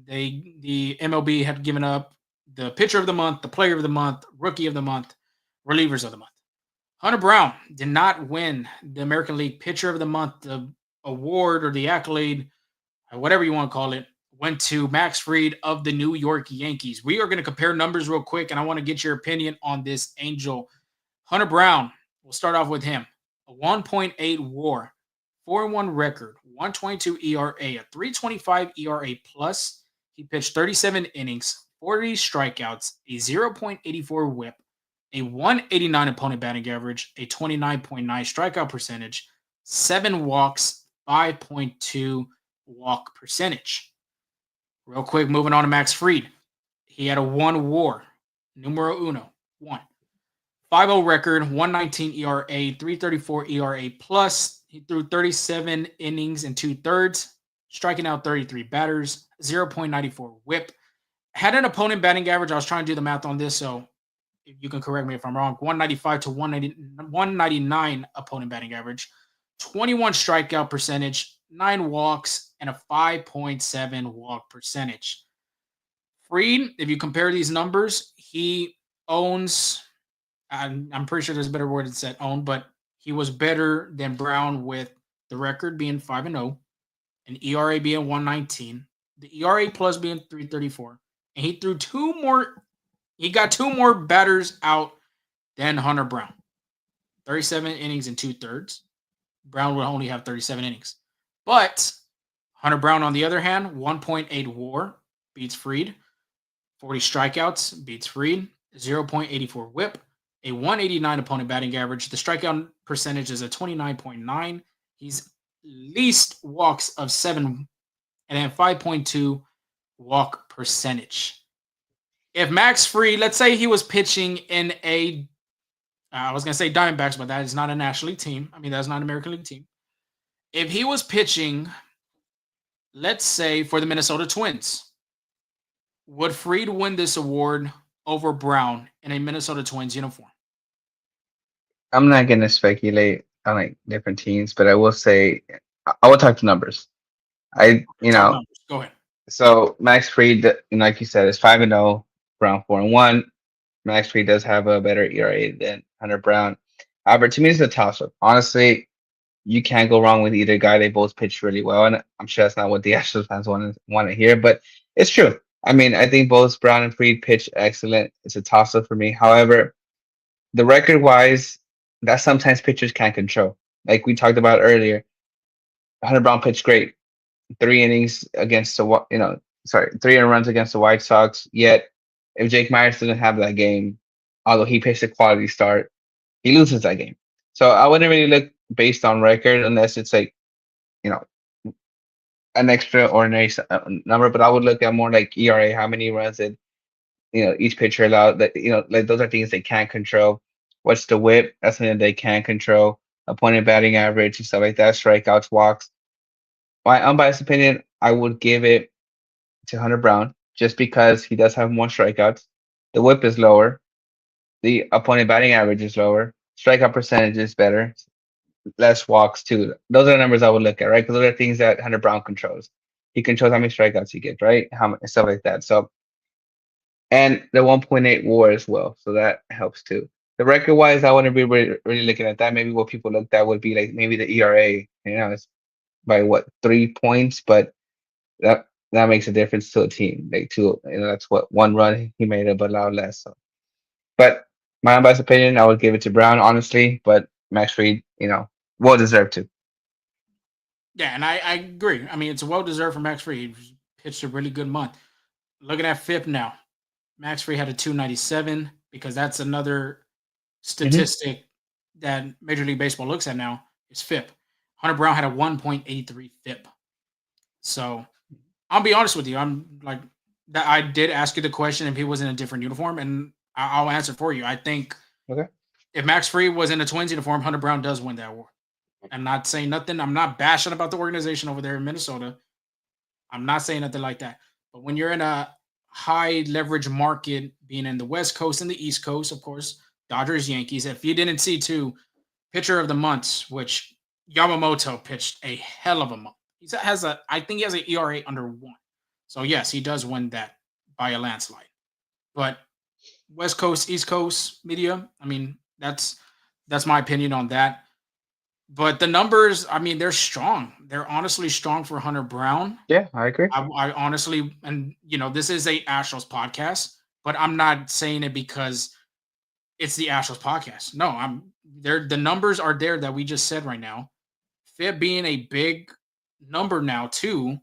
The MLB had given up the pitcher of the month, the player of the month, rookie of the month, relievers of the month. Hunter Brown did not win the American League Pitcher of the Month, the award or the accolade, whatever you want to call it, went to Max Fried of the New York Yankees. We are going to compare numbers real quick, and I want to get your opinion on this Angel. Hunter Brown, we'll start off with him. A 1.8 WAR, 4-1 record, 122 ERA, a 325 ERA plus. He pitched 37 innings, 40 strikeouts, a 0.84 whip, a 189 opponent batting average, a 29.9 strikeout percentage, 7 walks, 5.2 walk percentage. Real quick, moving on to Max Fried. He had a 1 WAR, numero uno, 1. 5-0 record, 119 ERA, 334 ERA plus. He threw 37 innings and 2/3, striking out 33 batters, 0.94 whip. Had an opponent batting average. I was trying to do the math on this, so you can correct me if I'm wrong. 195 to 199 opponent batting average, 21 strikeout percentage, 9 walks, and a 5.7 walk percentage. Freed, if you compare these numbers, he owns, I'm pretty sure there's a better word than said own, but he was better than Brown with the record being 5-0, an ERA being 119, the ERA plus being 334, and he got two more batters out than Hunter Brown. 37 innings and 2/3. Brown would only have 37 innings. But Hunter Brown, on the other hand, 1.8 WAR beats Fried, 40 strikeouts beats Fried, 0.84 whip, a 189 opponent batting average. The strikeout percentage is a 29.9. He's least walks of 7 and then 5.2 walk percentage. If Max Fried, let's say he was pitching in I was going to say Diamondbacks, but that is not a National League team. I mean, that's not an American League team. If he was pitching, let's say, for the Minnesota Twins, would Fried win this award over Brown in a Minnesota Twins uniform? I'm not gonna speculate on like different teams, but I will say I will talk to numbers. I We'll talk numbers. Go ahead. so Max Fried, like you said, is 5-0, Brown 4-1. Max Fried does have a better ERA than Hunter Brown. However, to me, it's a toss up. Honestly, you can't go wrong with either guy. They both pitch really well, and I'm sure that's not what the Astros fans want to hear, but it's true. I mean, I think both Brown and Fried pitch excellent. It's a toss up for me. However, the record wise, that sometimes pitchers can't control. Like we talked about earlier, Hunter Brown pitched great, 3 innings against the sorry, 3 runs against the White Sox. Yet, if Jake Meyers didn't have that game, although he pitched a quality start, he loses that game. So I wouldn't really look based on record unless it's like you know an extraordinary number. But I would look at more like ERA, how many runs did each pitcher allowed. That like those are things they can't control. What's the whip? That's something they can control. Opponent batting average and stuff like that. Strikeouts, walks. My unbiased opinion, I would give it to Hunter Brown just because he does have more strikeouts. The whip is lower. The opponent batting average is lower. Strikeout percentage is better. Less walks too. Those are the numbers I would look at, right? Because those are things that Hunter Brown controls. He controls how many strikeouts he gets, right? How much stuff like that. So and the 1.8 WAR as well, so that helps too. The record wise, I wouldn't be really looking at that. Maybe what people looked at would be like maybe the ERA. It's by what 3 points, but that makes a difference to a team. Like two, that's what 1 run he made up allowed less. So, but my unbiased opinion, I would give it to Brown, honestly. But Max Fried, well deserved to. Yeah, and I agree. I mean, it's well deserved for Max Fried. He pitched a really good month. Looking at FIP now, Max Free had a 297 because that's another Hmm. statistic that Major League Baseball looks at now is FIP. Hunter Brown had a 1.83 FIP. So I'll be honest with you. I'm like that. I did ask you the question if he was in a different uniform, and I'll answer for you. I think Okay. if Max Free was in a Twins uniform, Hunter Brown does win that award. I'm not saying nothing. I'm not bashing about the organization over there in Minnesota. I'm not saying nothing like that. But when you're in a high leverage market, being in the West Coast and the East Coast, of course, Dodgers, Yankees. If you didn't see too, pitcher of the month, which Yamamoto pitched a hell of a month. I think he has an ERA under 1. So yes, he does win that by a landslide. But West Coast, East Coast media, I mean, that's my opinion on that. But the numbers, I mean, they're strong. They're honestly strong for Hunter Brown. Yeah, I agree. I honestly, and this is a Astros podcast, but I'm not saying it because it's the Astros podcast. No, I'm there. The numbers are there that we just said right now. FIP being a big number now too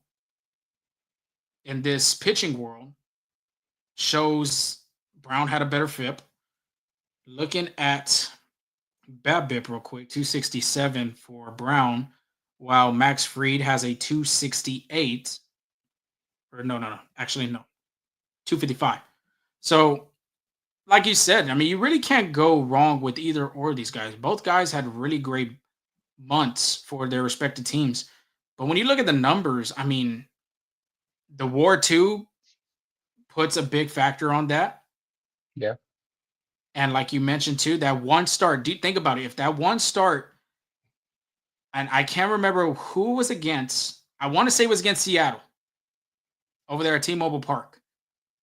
in this pitching world shows Brown had a better FIP. Looking at BABIP real quick, 267 for Brown, while Max Fried has a 268. Or no, actually no, 255. So like you said, I mean, you really can't go wrong with either or of these guys. Both guys had really great months for their respective teams. But when you look at the numbers, I mean, the War 2 puts a big factor on that. Yeah. And like you mentioned too, that one start, do you think about it? If that one start, and I can't remember who was against, I want to say it was against Seattle over there at T-Mobile Park.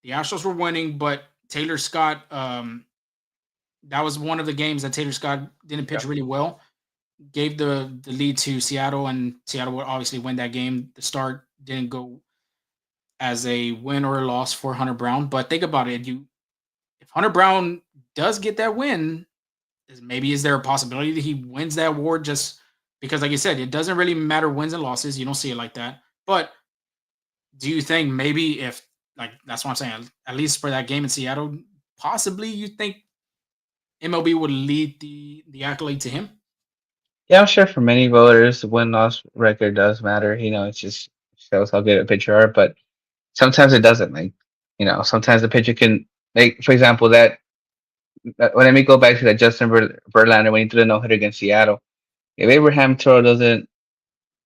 The Astros were winning, but Taylor Scott, that was one of the games that Taylor Scott didn't pitch Yeah. really well. Gave the lead to Seattle, and Seattle would obviously win that game. The start didn't go as a win or a loss for Hunter Brown. But think about it. If Hunter Brown does get that win, is there a possibility that he wins that award just because, like you said, it doesn't really matter wins and losses. You don't see it like that. But do you think maybe if like that's what I'm saying, at least for that game in Seattle, possibly you think MLB would lead the accolade to him? Yeah, I'm sure for many voters, the win-loss record does matter. It just shows how good a pitcher are, but sometimes it doesn't. Sometimes the pitcher can, like, for example, let me go back to that Justin Verlander when he threw the no-hitter against Seattle. If Abraham Toro doesn't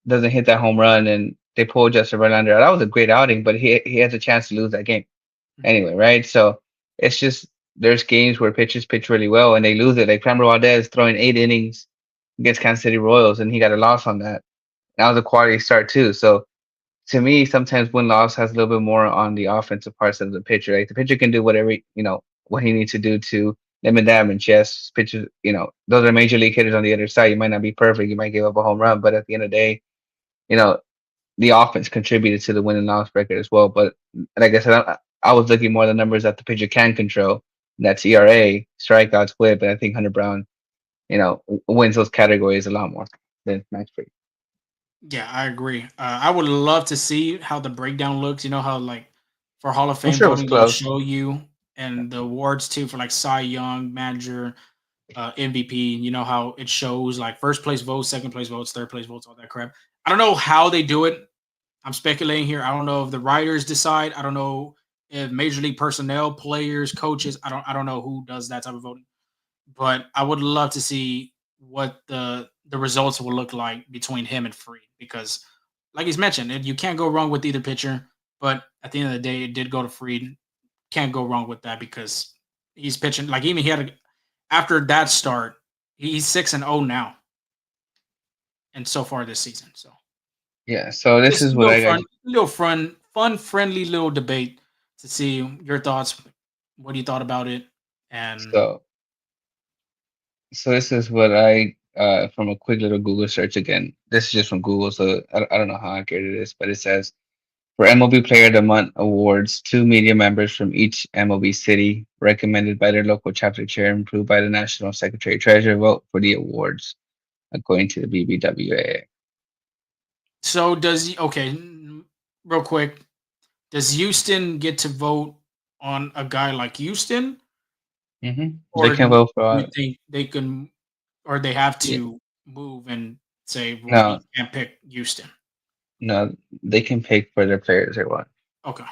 hit that home run and they pull Justin Verlander out, that was a great outing, but he has a chance to lose that game Mhm. anyway, right? So it's just there's games where pitchers pitch really well and they lose it. Like Framber Valdez throwing 8 innings against Kansas City Royals and he got a loss on that. That was a quality start too. So to me, sometimes win loss has a little bit more on the offensive parts of the pitcher. Like the pitcher can do whatever what he needs to do to limit damage. Yes, pitchers, those are major league hitters on the other side. You might not be perfect. You might give up a home run, but at the end of the day, you know the offense contributed to the win and loss record as well. But like I said, I was looking more at the numbers that the pitcher can control. That's ERA, strikeouts, WHIP, and I think Hunter Brown, wins those categories a lot more than Max Fried. Yeah, I agree. I would love to see how the breakdown looks. You know how like for Hall of I'm Fame sure it was voting they'll close. show you Yeah. and the awards too for like Cy Young, manager, MVP. You know how it shows like first place votes, second place votes, third place votes, all that crap. I don't know how they do it. I'm speculating here. I don't know if the writers decide. I don't know if major league personnel, players, coaches. I don't know who does that type of voting. But I would love to see what the results will look like between him and Freed because, like he's mentioned, you can't go wrong with either pitcher. But at the end of the day, it did go to Freed. Can't go wrong with that because he's pitching like even he had after that start, he's 6-0 now, and so far this season. So Yeah. So this just is what I got. fun, friendly little debate to see your thoughts. What you thought about it, and So so this is what I from a quick little Google search again. This is just from Google, so I don't know how accurate it is, but it says for MLB Player of the Month awards, two media members from each MLB city, recommended by their local chapter chair and approved by the National Secretary Treasurer, vote for the awards, according to the BBWA. so does he? Okay, real quick. Does Houston get to vote on a guy like Houston, They or can vote for do you think they can, or they have yeah, to move and say no, we can't pick Houston? no, they can pick for their players they want. Okay.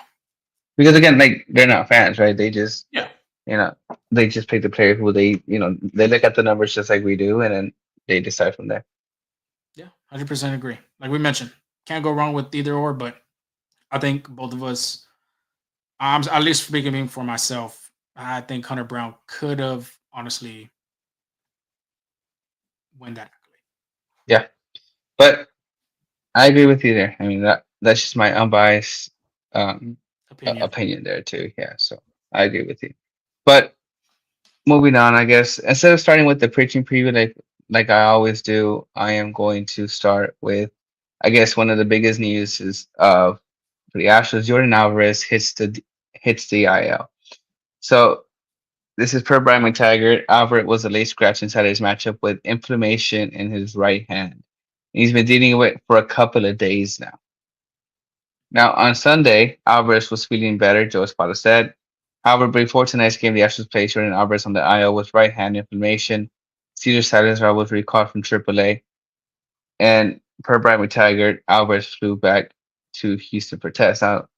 Because again, like they're not fans, right? They just Yeah. you know they just pick the player who they look at the numbers just like we do, and then they decide from there. Yeah. 100% agree. Like we mentioned, can't go wrong with either or. But I think both of us, at least speaking for myself, I think Hunter Brown could have honestly win that accolade. Yeah, but I agree with you there. I mean that's just my unbiased um Opinion. opinion there too. Yeah, so I agree with you. But moving on, I guess instead of starting with the preaching preview, like I always do, I am going to start with, I guess one of the biggest news is for the Astros, Jordan Alvarez hits the IL. So this is per Brian McTaggart. Alvarez was a late scratch inside his matchup with inflammation in his right hand. He's been dealing with it for a couple of days now. Now, on Sunday, Alvarez was feeling better, Joe Espada said. However, before tonight's game, the Astros placed Jordan Alvarez on the IL with right hand inflammation. Cesar Salazar was recalled from AAA. And per Brian McTaggart, Alvarez flew back to Houston for tests. Now,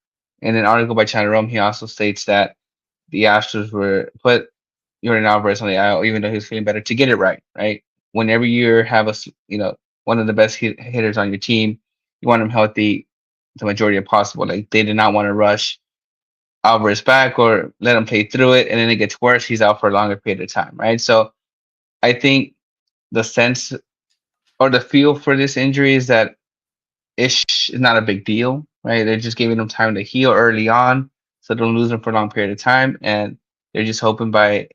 in an article by China Rome, he also states that the Astros were put Jordan Alvarez on the IL, even though he was feeling better, to get it right, right? Whenever you have one of the best hitters on your team, you want him healthy the majority of possible. Like they did not want to rush Alvarez back or let him play through it, and then it gets worse. He's out for a longer period of time, right? So I think the sense or the feel for this injury is that it's not a big deal, right? They're just giving him time to heal early on, so they don't lose him for a long period of time, and they're just hoping by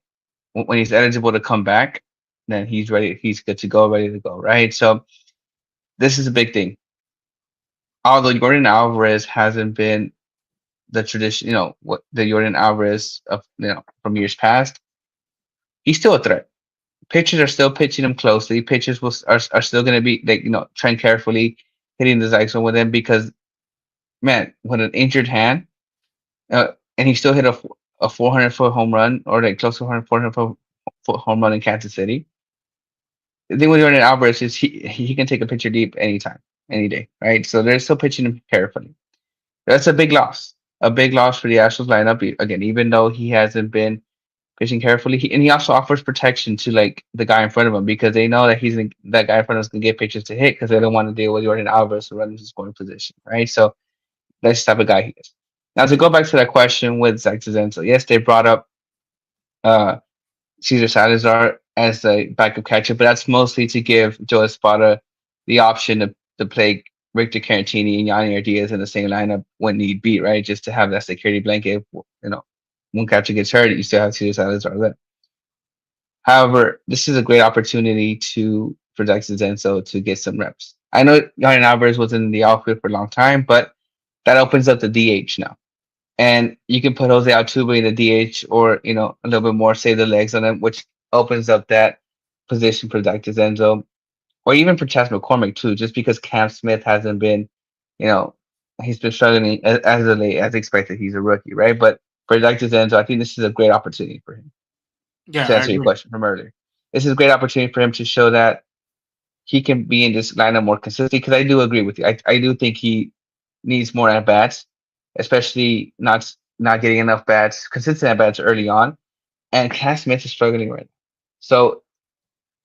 when he's eligible to come back, then he's ready. He's good to go, ready to go, right? So this is a big thing. Although Jordan Alvarez hasn't been the tradition, what the Jordan Alvarez of from years past, he's still a threat. Pitchers are still pitching him closely. Pitchers are still going to be like tread carefully, hitting the strike zone with him because man, with an injured hand, and he still hit a 400-foot home run or like close to 400-foot home run in Kansas City. The thing with Jordan Alvarez is he can take a pitcher deep anytime, any day, right? So they're still pitching him carefully. That's a big loss for the Astros lineup. Again, even though he hasn't been pitching carefully, and he also offers protection to like the guy in front of him because they know that that guy in front of him is gonna get pitches to hit because they don't want to deal with Jordan Alvarez who runs his scoring position, right? So that's the type of guy he is. Now to go back to that question with Zach Zenzo, yes, they brought up uh Cesar Salazar as a backup catcher, but that's mostly to give Joe Espada the option to play Victor Carantini and Yanni Diaz in the same lineup when need be, right? Just to have that security blanket. One catcher gets hurt, you still have Cesar Salazar there. However, this is a great opportunity for Dexter Zenzo to get some reps. I know Yanni Alvarez was in the outfield for a long time, but that opens up the DH now. And you can put Jose Altuve in the DH or, a little bit more, save the legs on him, which opens up that position for Dr. Zenzo or even for Chas McCormick too, just because Cam Smith hasn't been, you know, he's been struggling as of late, as expected. He's a rookie, right? But for Dr. Zenzo, I think this is a great opportunity for him Yeah, to I answer your agree. question from earlier. This is a great opportunity for him to show that he can be in this lineup more consistently because I do agree with you. I do think he needs more at bats, especially not getting enough bats, consistent at bats early on. And Cass Smith is struggling right now. So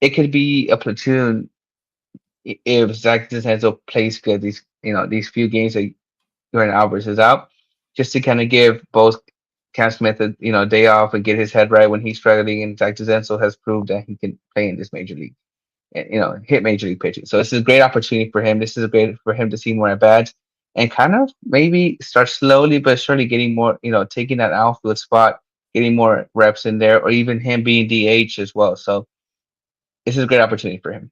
it could be a platoon if Zach DeSanto plays good these few games that Jordan Alvarez is out, just to kind of give both Cam Smith a day off and get his head right when he's struggling. And Zach DeSanto has proved that he can play in this major league and hit major league pitching. So this is a great opportunity for him. This is a great for him to see more at bats and kind of maybe start slowly but surely getting more, taking that outfield spot, getting more reps in there, or even him being DH as well. So this is a great opportunity for him.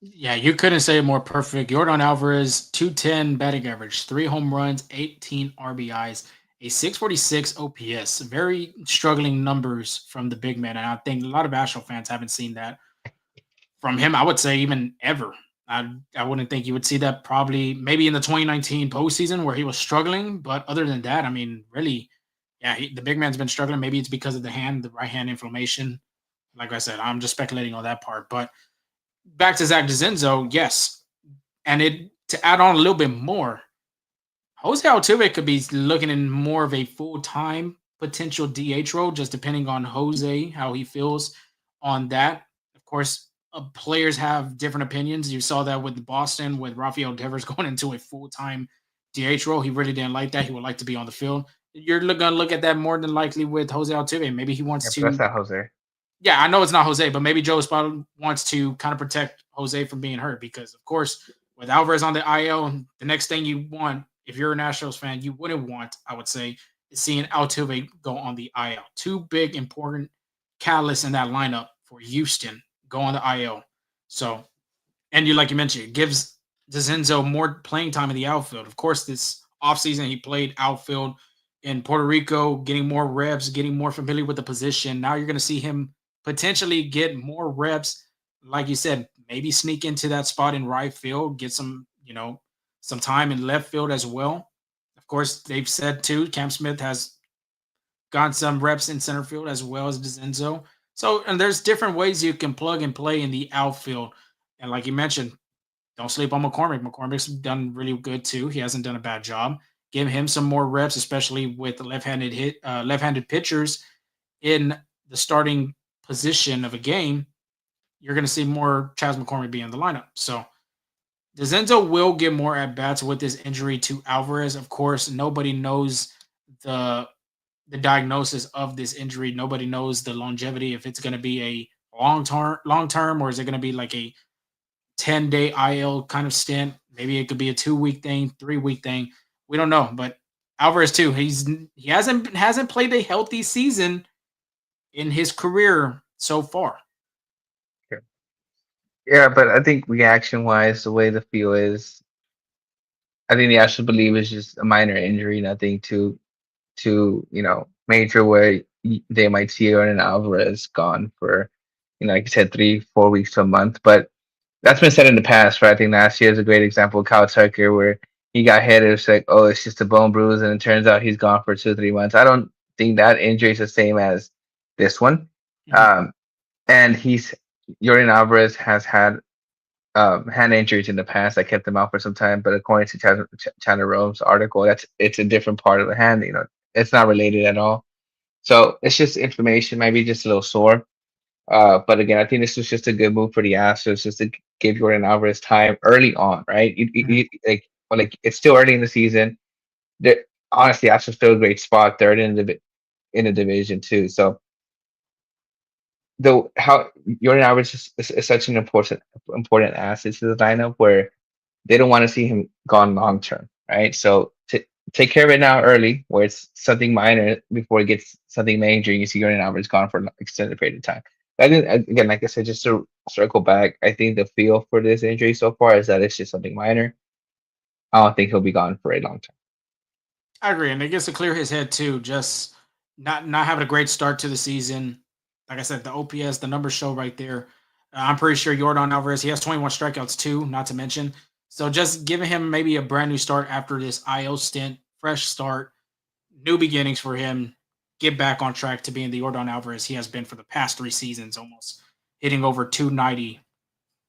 Yeah, you couldn't say it more perfect. Jordan Alvarez, 210 batting average, 3 home runs, 18 RBIs, a 646 OPS. Very struggling numbers from the big man. And I think a lot of Astro fans haven't seen that from him, I would say even ever. I wouldn't think you would see that probably maybe in the 2019 postseason where he was struggling. But other than that, I mean, really, yeah, the big man's been struggling. Maybe it's because of the right hand inflammation. Like I said, I'm just speculating on that part. But back to Zach DeZenzo, yes. And it to add on a little bit more, Jose Altuve could be looking in more of a full time potential DH role, just depending on Jose how he feels on that. Of course, players have different opinions. You saw that with Boston, with Rafael Devers going into a full time DH role. He really didn't like that. He would like to be on the field. You're going to look at that more than likely with Jose Altuve. Maybe he Yeah, wants but that's to, not Jose. yeah, I know it's not Jose, but maybe Joe Espada wants to kind of protect Jose from being hurt because, of course, with Alvarez on the IL, the next thing you want, if you're a Nationals fan, you wouldn't want, I would say, is seeing Altuve go on the IL. Two big, important catalysts in that lineup for Houston go on the IL. So, and you, like you mentioned, it gives DeZenzo more playing time in the outfield. Of course, this offseason he played outfield in Puerto Rico, getting more reps, getting more familiar with the position. Now you're going to see him potentially get more reps. Like you said, maybe sneak into that spot in right field, get some, some time in left field as well. Of course, they've said too, Cam Smith has gotten some reps in center field as well as DeZenzo. So, and there's different ways you can plug and play in the outfield. And like you mentioned, don't sleep on McCormick. McCormick's done really good too. He hasn't done a bad job. Give him some more reps, especially with left-handed pitchers in the starting position of a game. You're going to see more Chas McCormick be in the lineup. So DeZenzo will get more at bats with this injury to Alvarez. Of course, nobody knows the the diagnosis of this injury. Nobody knows the longevity. If it's going to be a long term, or is it going to be like a 10-day IL kind of stint? Maybe it could be a 2 week thing, 3 week thing. We don't know. But Alvarez too, he hasn't played a healthy season in his career so far. Sure. Yeah, but I think reaction wise, the way the feel is, I think the actual believe is just a minor injury, nothing too major where they might see Aaron Alvarez gone for like you said 3 4 weeks to a month. But that's been said in the past, right? I think last year is a great example of Kyle Tucker where he got hit. It was like, oh, it's just a bone bruise, and it turns out he's gone for 2 3 months. I don't think that injury is the same as this one. Mhm. Um, and Jordan Alvarez has had hand injuries in the past that kept him out for some time. But according to China Rome's article, it's a different part of the hand. It's not related at all. So it's just inflammation, maybe just a little sore. But again, I think this was just a good move for the Astros, just to give Jordan Alvarez time early on, right? Mhm. Like it's still early in the season. Honestly, Astros still a great spot, third in the division too. So though how Jordan Alvarez is such an important asset to the lineup where they don't want to see him gone long term, right? So to take care of it now early, where it's something minor before it gets something major. You see Jordan Alvarez gone for an extended period of time. I think again, like I said, just to circle back, I think the feel for this injury so far is that it's just something minor. I don't think he'll be gone for a long time. I agree, and it gets to clear his head too. Just not having a great start to the season. Like I said, the OPS, the numbers show right there. I'm pretty sure Jordan Alvarez, he has 21 strikeouts too, not to mention. So just giving him maybe a brand new start after this IO stint, fresh start, new beginnings for him. Get back on track to being the Jordan Alvarez he has been for the past 3 seasons, almost hitting over 290,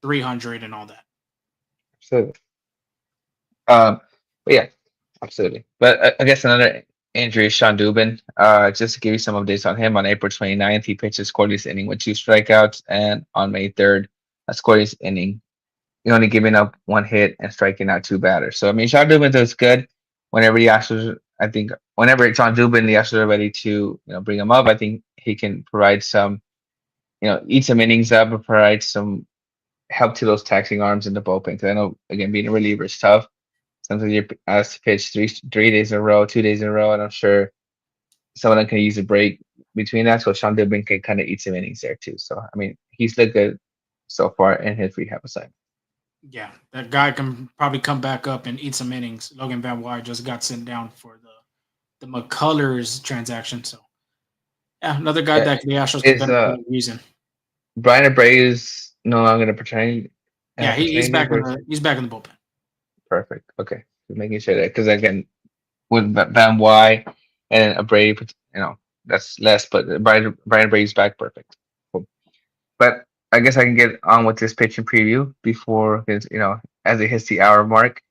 300, and all that. So, but yeah, absolutely. But I guess another injury is Sean Dubin. Just to give you some updates on him, on April 29th, he pitched his scoreless inning with 2 strikeouts, and on May 3rd, a scoreless inning. He only giving up 1 hit and striking out 2 batters. So I mean, Sean Dubin does good whenever the Astros. I think whenever it's on Dubin, the Astros are ready to bring him up. I think he can provide some eat some innings up and provide some help to those taxing arms in the bullpen. Because I know again being a reliever is tough. Sometimes you're asked to pitch 3 days in a row, 2 days in a row, and I'm sure some of them can use a break between that. So Sean Dubin can kind of eat some innings there too. So I mean, he's looked good so far in his rehab assignment. Yeah, that guy can probably come back up and eat some innings. Logan Van Wire just got sent down for the McCullers transaction. So yeah, another guy Yeah, that the Astros could is benefit using. Brian Abreu's no longer in the fraternity? Yeah, Any new version? he's back in the bullpen. Perfect. Okay, just making sure that because again, with Van Y and a Brady, that's less, but Brian Brady's back, perfect. Cool. But I guess I can get on with this pitching preview before, because as it hits the hour mark.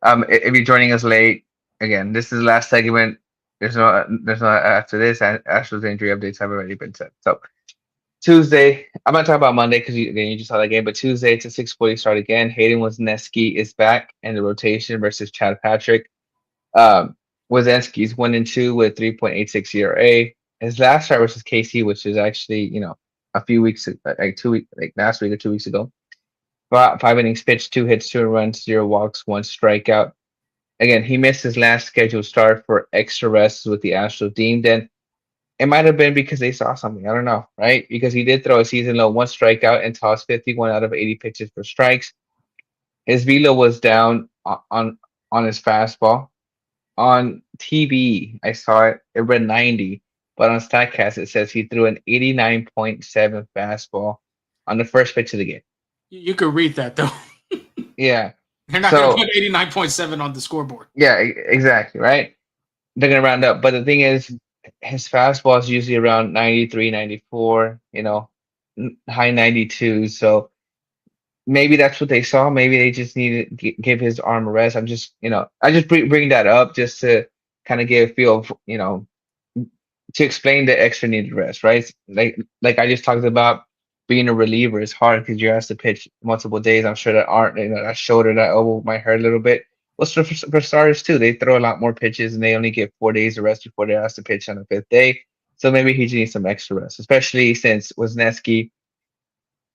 If you're joining us late, again, this is the last segment. There's no after this. Astros injury updates have already been set. So Tuesday, I'm not talking about Monday because again you just saw that game, but Tuesday it's a 6:40 start again. Hayden Wesneski is back in the rotation versus Chad Patrick. Um, Wesneski's 1-2 with 3.86 ERA. His last start versus KC, which is actually a few weeks, like 2 weeks, like last week or 2 weeks ago. Five innings pitched, 2 hits, 2 runs, 0 walks, 1 strikeout. Again, he missed his last scheduled start for extra rests with the Astros deemed, and it might have been because they saw something. I don't know, right? Because he did throw a season low 1 strikeout and tossed 51 out of 80 pitches for strikes. His velo was down on his fastball. On TV, I saw it read 90, but on Statcast it says he threw an 89.7 fastball on the first pitch of the game. You could read that though. Yeah. They're not going to So put 89.7 on the scoreboard. yeah, exactly, right? They're gonna round up. But the thing is, his fastball is usually around 93, 94, high 92. So maybe that's what they saw. Maybe they just needed to give his arm a rest. I just bring that up just to kind of give a feel of, to explain the extra needed rest, right? Like I just talked about, being a reliever is hard because you have to pitch multiple days. I'm sure that aren't that shoulder, that elbow might hurt a little bit. Well, for starters too, they throw a lot more pitches and they only get 4 days of rest before they have to pitch on the fifth day. So maybe he just needs some extra rest, especially since Wisniewski,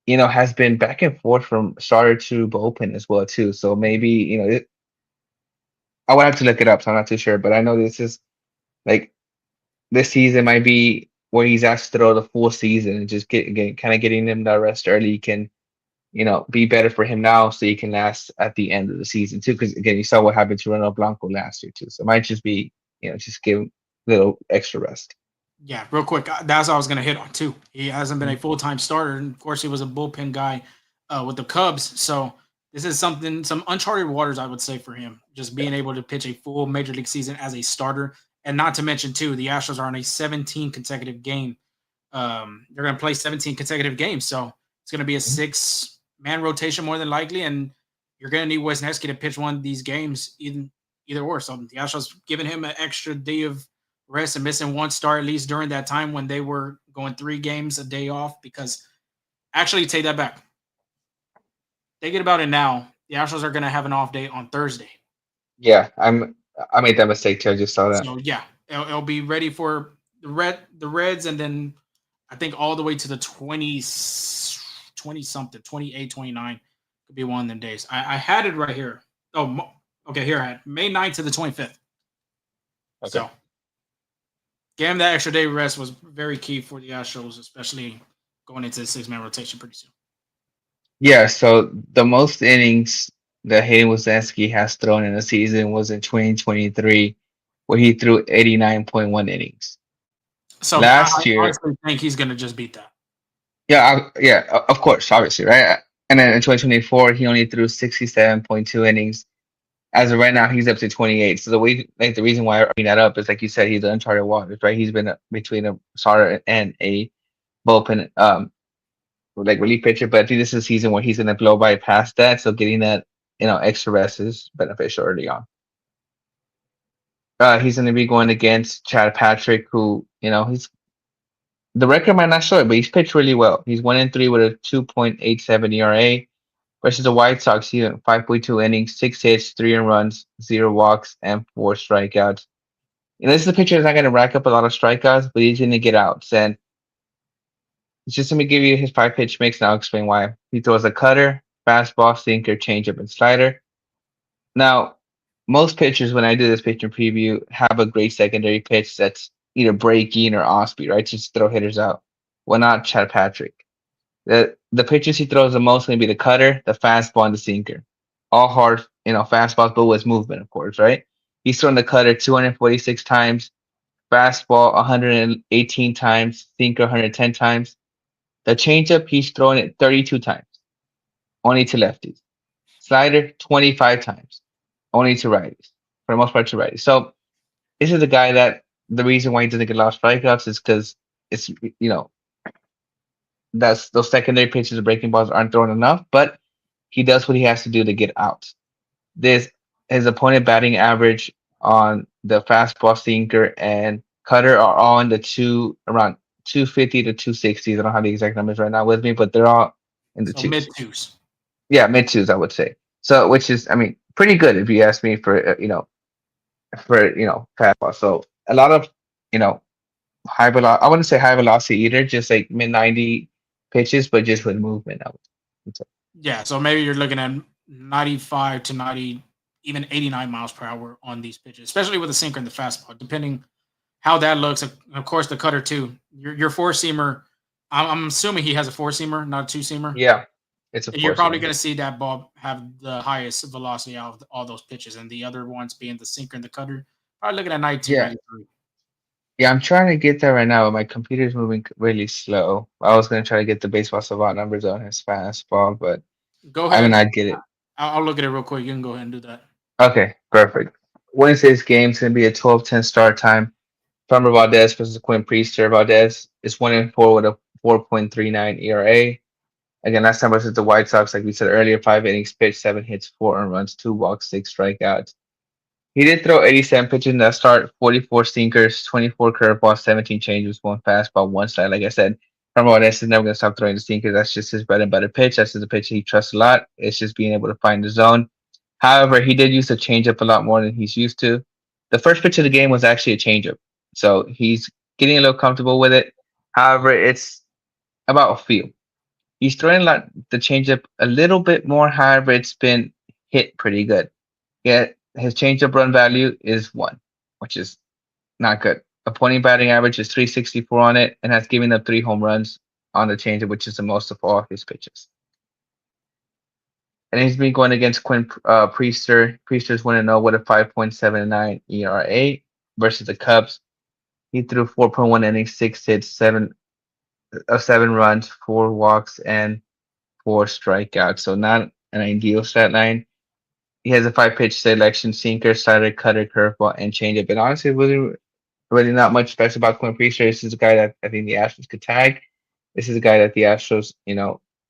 has been back and forth from starter to bullpen as well too. So maybe I would have to look it up, so I'm not too sure. But I know this is like this season might be where he's asked to throw the full season and just kind of getting him that rest early can be better for him now so he can last at the end of the season too. Because again, you saw what happened to Ronald Blanco last year too. So it might just be just give him a little extra rest. Yeah, real quick, that's what I was going to hit on too. He hasn't been a full time starter, and of course, he was a bullpen guy with the Cubs. So this is some uncharted waters, I would say, for him. Just being able to pitch a full major league season as a starter, and not to mention too, the Astros are on a 17 consecutive game. They're going to play 17 consecutive games, so it's going to be a Mhm. 6-man rotation more than likely, and you're going to need Wesneski to pitch one of these games, either or. So the Astros giving him an extra day of rest and missing one start at least during that time when they were going 3 games a day off. Because actually, take that back. Thinking about it now, the Astros are going to have an off day on Thursday. Yeah, I made that mistake too. I just saw that. So yeah, it'll be ready for the Reds, and then I think all the way to the 20 something, 28, 29 could be one of them days. I had it right here. Oh, okay, here I had May 9th to the 25th. Okay. So getting that extra day rest was very key for the Astros, especially going into the 6-man rotation pretty soon. Yeah. So the most innings that Hayden Wesneski has thrown in a season was in 2023, where he threw 89.1 innings. So I Last year, honestly think he's going to just beat that. yeah, yeah, of course, obviously, right? And then in 2024, he only threw 67.2 innings. As of right now, he's up to 28. So the reason why I bring that up is like you said, he's the uncharted waters, right? He's been between a starter and a bullpen, like relief pitcher. But I think this is a season where he's going to blow by past that. So getting that, extra rest is beneficial early on. He's going to be going against Chad Patrick, who, he's the record might not show it, but he's pitched really well. He's 1-3 with a 2.87 ERA versus the White Sox. He went 5.2 innings, 6 hits, 3 runs, 0 walks, and 4 strikeouts. This is a pitcher that's not going to rack up a lot of strikeouts, but he's going to get outs. And it's just let me give you his 5 pitch mix, and I'll explain why. He throws a cutter, fastball, sinker, changeup, and slider. Now, most pitchers, when I do this pitcher preview, have a great secondary pitch that's either breaking or off speed, right? Just throw hitters out. Well, not Chad Patrick. The pitches he throws the most going to be the cutter, the fastball, and the sinker. All hard, fastballs, but with movement, of course, right? He's thrown the cutter 246 times, fastball 118 times, sinker 110 times. The changeup, he's thrown it 32 times. only to lefties. Slider 25 times, only to righties. For the most part, to righties. So this is a guy that the reason why he doesn't get a lot of strikeouts is because it's that's those secondary pitches of breaking balls aren't thrown enough, but he does what he has to do to get out. This his opponent batting average on the fastball, sinker, and cutter are all in the around 250 to 260s. I don't have the exact numbers right now with me, but they're all in the So mid twos. twos. Yeah, mid twos, I would say. So, which is, I mean, pretty good if you ask me for fastball. So a lot of you know high velocity. I wouldn't say high velocity either, just like mid 90 pitches, but just with movement. Would say. Yeah, so maybe you're looking at 95 to 90, even 89 miles per hour on these pitches, especially with the sinker and the fastball, depending how that looks. Of course, the cutter too. Your four seamer. I'm assuming he has a four seamer, not a two seamer. Yeah, it's a You're four probably seamer. going to see that ball have the highest velocity out of all those pitches, and the other ones being the sinker and the cutter. Probably looking at 92, Yeah, 93. yeah, I'm trying to get that right now, but my computer's moving really slow. I was gonna try to get the baseball savant numbers on his fastball, but Go I mean, ahead. I'd get it. I'll look at it real quick. You can go ahead and do that. Okay, perfect. Wednesday's game's gonna be a 12:10 start time. Farmer Valdez versus Quinn Priester. Valdez is 1-4 with a 4.39 ERA. Again, last time versus the White Sox, like we said earlier, 5 innings pitched, 7 hits, 4 earned runs, 2 walks, 6 strikeouts. He did throw 87 pitches in that start, 44 sinkers, 24 curveballs, 17 changes, 1 fastball, 1 side. Like I said, Carmel is never going to stop throwing the sinkers. That's just his bread and butter pitch. That's just the pitch he trusts a lot. It's just being able to find the zone. However, he did use the changeup a lot more than he's used to. The first pitch of the game was actually a changeup. So he's getting a little comfortable with it. However, it's about feel. He's throwing like the changeup a little bit more. However, it's been hit pretty good. Yeah, his changeup run value is 1, which is not good. Opponent batting average is 364 on it and has given up 3 home runs on the changeup, which is the most of all of his pitches. And he's been going against Quinn Priester. Priester's 1-0 with a 5.79 ERA versus the Cubs. He threw 4.1 innings, 6 hits, 7 runs, 4 walks, and 4 strikeouts. So not an ideal stat line. He has a 5 pitch selection: sinker, slider, cutter, curveball, and changeup. And honestly, really not much special about Quinn Priester. This is a guy that I think the Astros could tag. This is a guy that the Astros,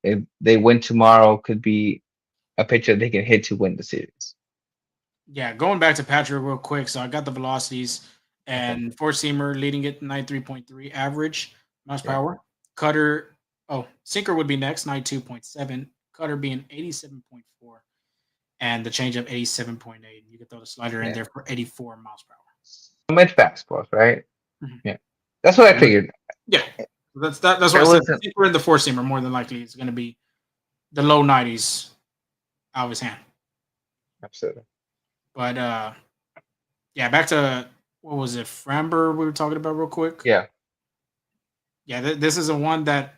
if they win tomorrow, could be a pitcher they can hit to win the series. Yeah, going back to Patrick real quick. So I got the velocities Okay. and four seamer leading it 93.3 average miles per Yeah. hour. Cutter, sinker would be next, 92.7. Cutter being 87.4. And the changeup 87.8. You could throw the slider in Yeah. there for 84 miles per Mid fastballs, right? hour. Mhm. Yeah. That's what I And figured. yeah, that's what It I said. wasn't Sinker in the four seamer more than likely is going to be the low 90s out of his hand. absolutely. But yeah, back to what was it, Framber we were talking about real quick. Yeah. Yeah, this is a one that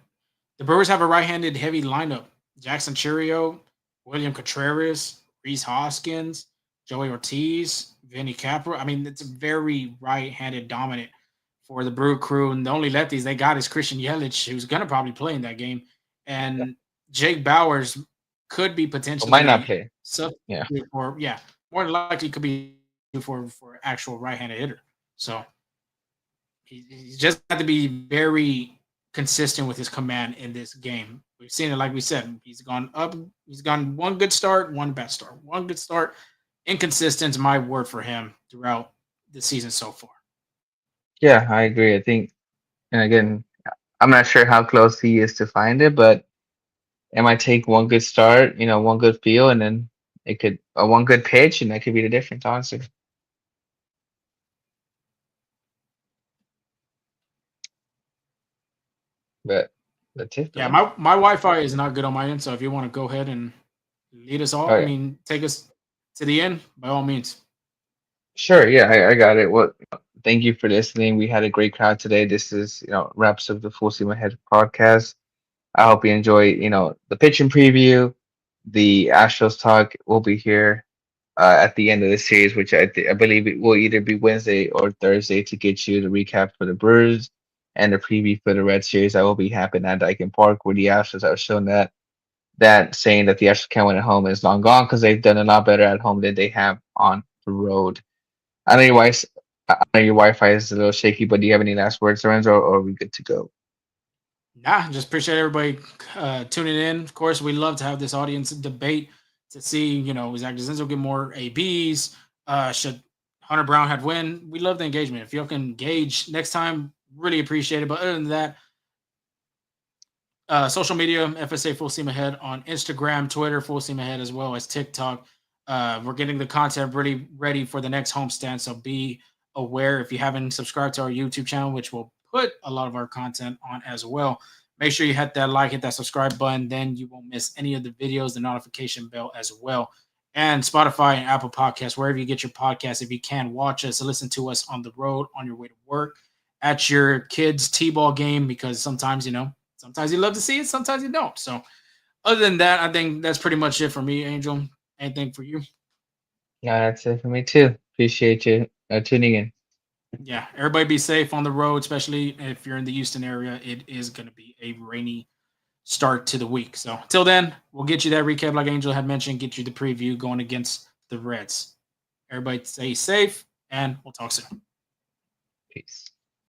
the Brewers have a right-handed heavy lineup. Jackson Churio, William Contreras, Reese Hoskins, Joey Ortiz, Vinny Capra. I mean, it's very right-handed dominant for the Brew Crew. And the only lefties they got is Christian Yelich, who's going to probably play in that game. Yeah. And Jake Bowers could be But might not potentially play. Yeah. substitute for, yeah, more than likely could be for actual right-handed hitter. So he's just got to be very consistent with his command in this game. We've seen it, like we said, he's gone up, he's gone one good start, one bad start, one good start. Inconsistent is my word for him throughout the season so far. Yeah, I agree. I think, and again, I'm not sure how close he is to find it, but it might take one good start, one good feel, and then it could one good pitch, and that could be the difference, honestly. But that's it, Yeah, though. my Wi-Fi is not good on my end, so if you want to go ahead and lead us all, Oh I yeah, mean, take us to the end by all means. sure. Yeah, I got it. Well, thank you for listening. We had a great crowd today. This is, wraps up the Full Steam Ahead podcast. I hope you enjoy, the pitching preview. The Astros talk will be here at the end of the series, which I believe it will either be Wednesday or Thursday to get you the recap for the Brewers and the preview for the Red Series. I will be happening at Dyken Park where the Astros are showing that that saying that the Astros can't win at home is long gone because they've done a lot better at home than they have on the road. I know your Wi-Fi is a little shaky, but do you have any last words, Lorenzo, or are we good to go? Nah, just appreciate everybody tuning in. Of course, we love to have this audience debate to see, is Zach DeZenzo get more ABs? Should Hunter Brown had win? We love the engagement. If y'all can engage next time, really appreciate it. But other than that, social media, FSA Full Steam Ahead on Instagram, Twitter, Full Steam Ahead, as well as TikTok. We're getting the content really ready for the next homestand. So be aware if you haven't subscribed to our YouTube channel, which we'll put a lot of our content on as well. Make sure you hit that like, hit that subscribe button. Then you won't miss any of the videos, the notification bell as well. And Spotify and Apple Podcasts, wherever you get your podcasts. If you can, watch us, listen to us on the road, on your way to work, at your kids' T-ball game, because sometimes, sometimes you love to see it, sometimes you don't. So other than that, I think that's pretty much it for me, Angel. Anything for you? Yeah, that's it for me too. Appreciate you tuning in. Yeah, everybody be safe on the road, especially if you're in the Houston area. It is going to be a rainy start to the week. So till then, we'll get you that recap, like Angel had mentioned, get you the preview going against the Reds. Everybody stay safe, and we'll talk soon. Peace.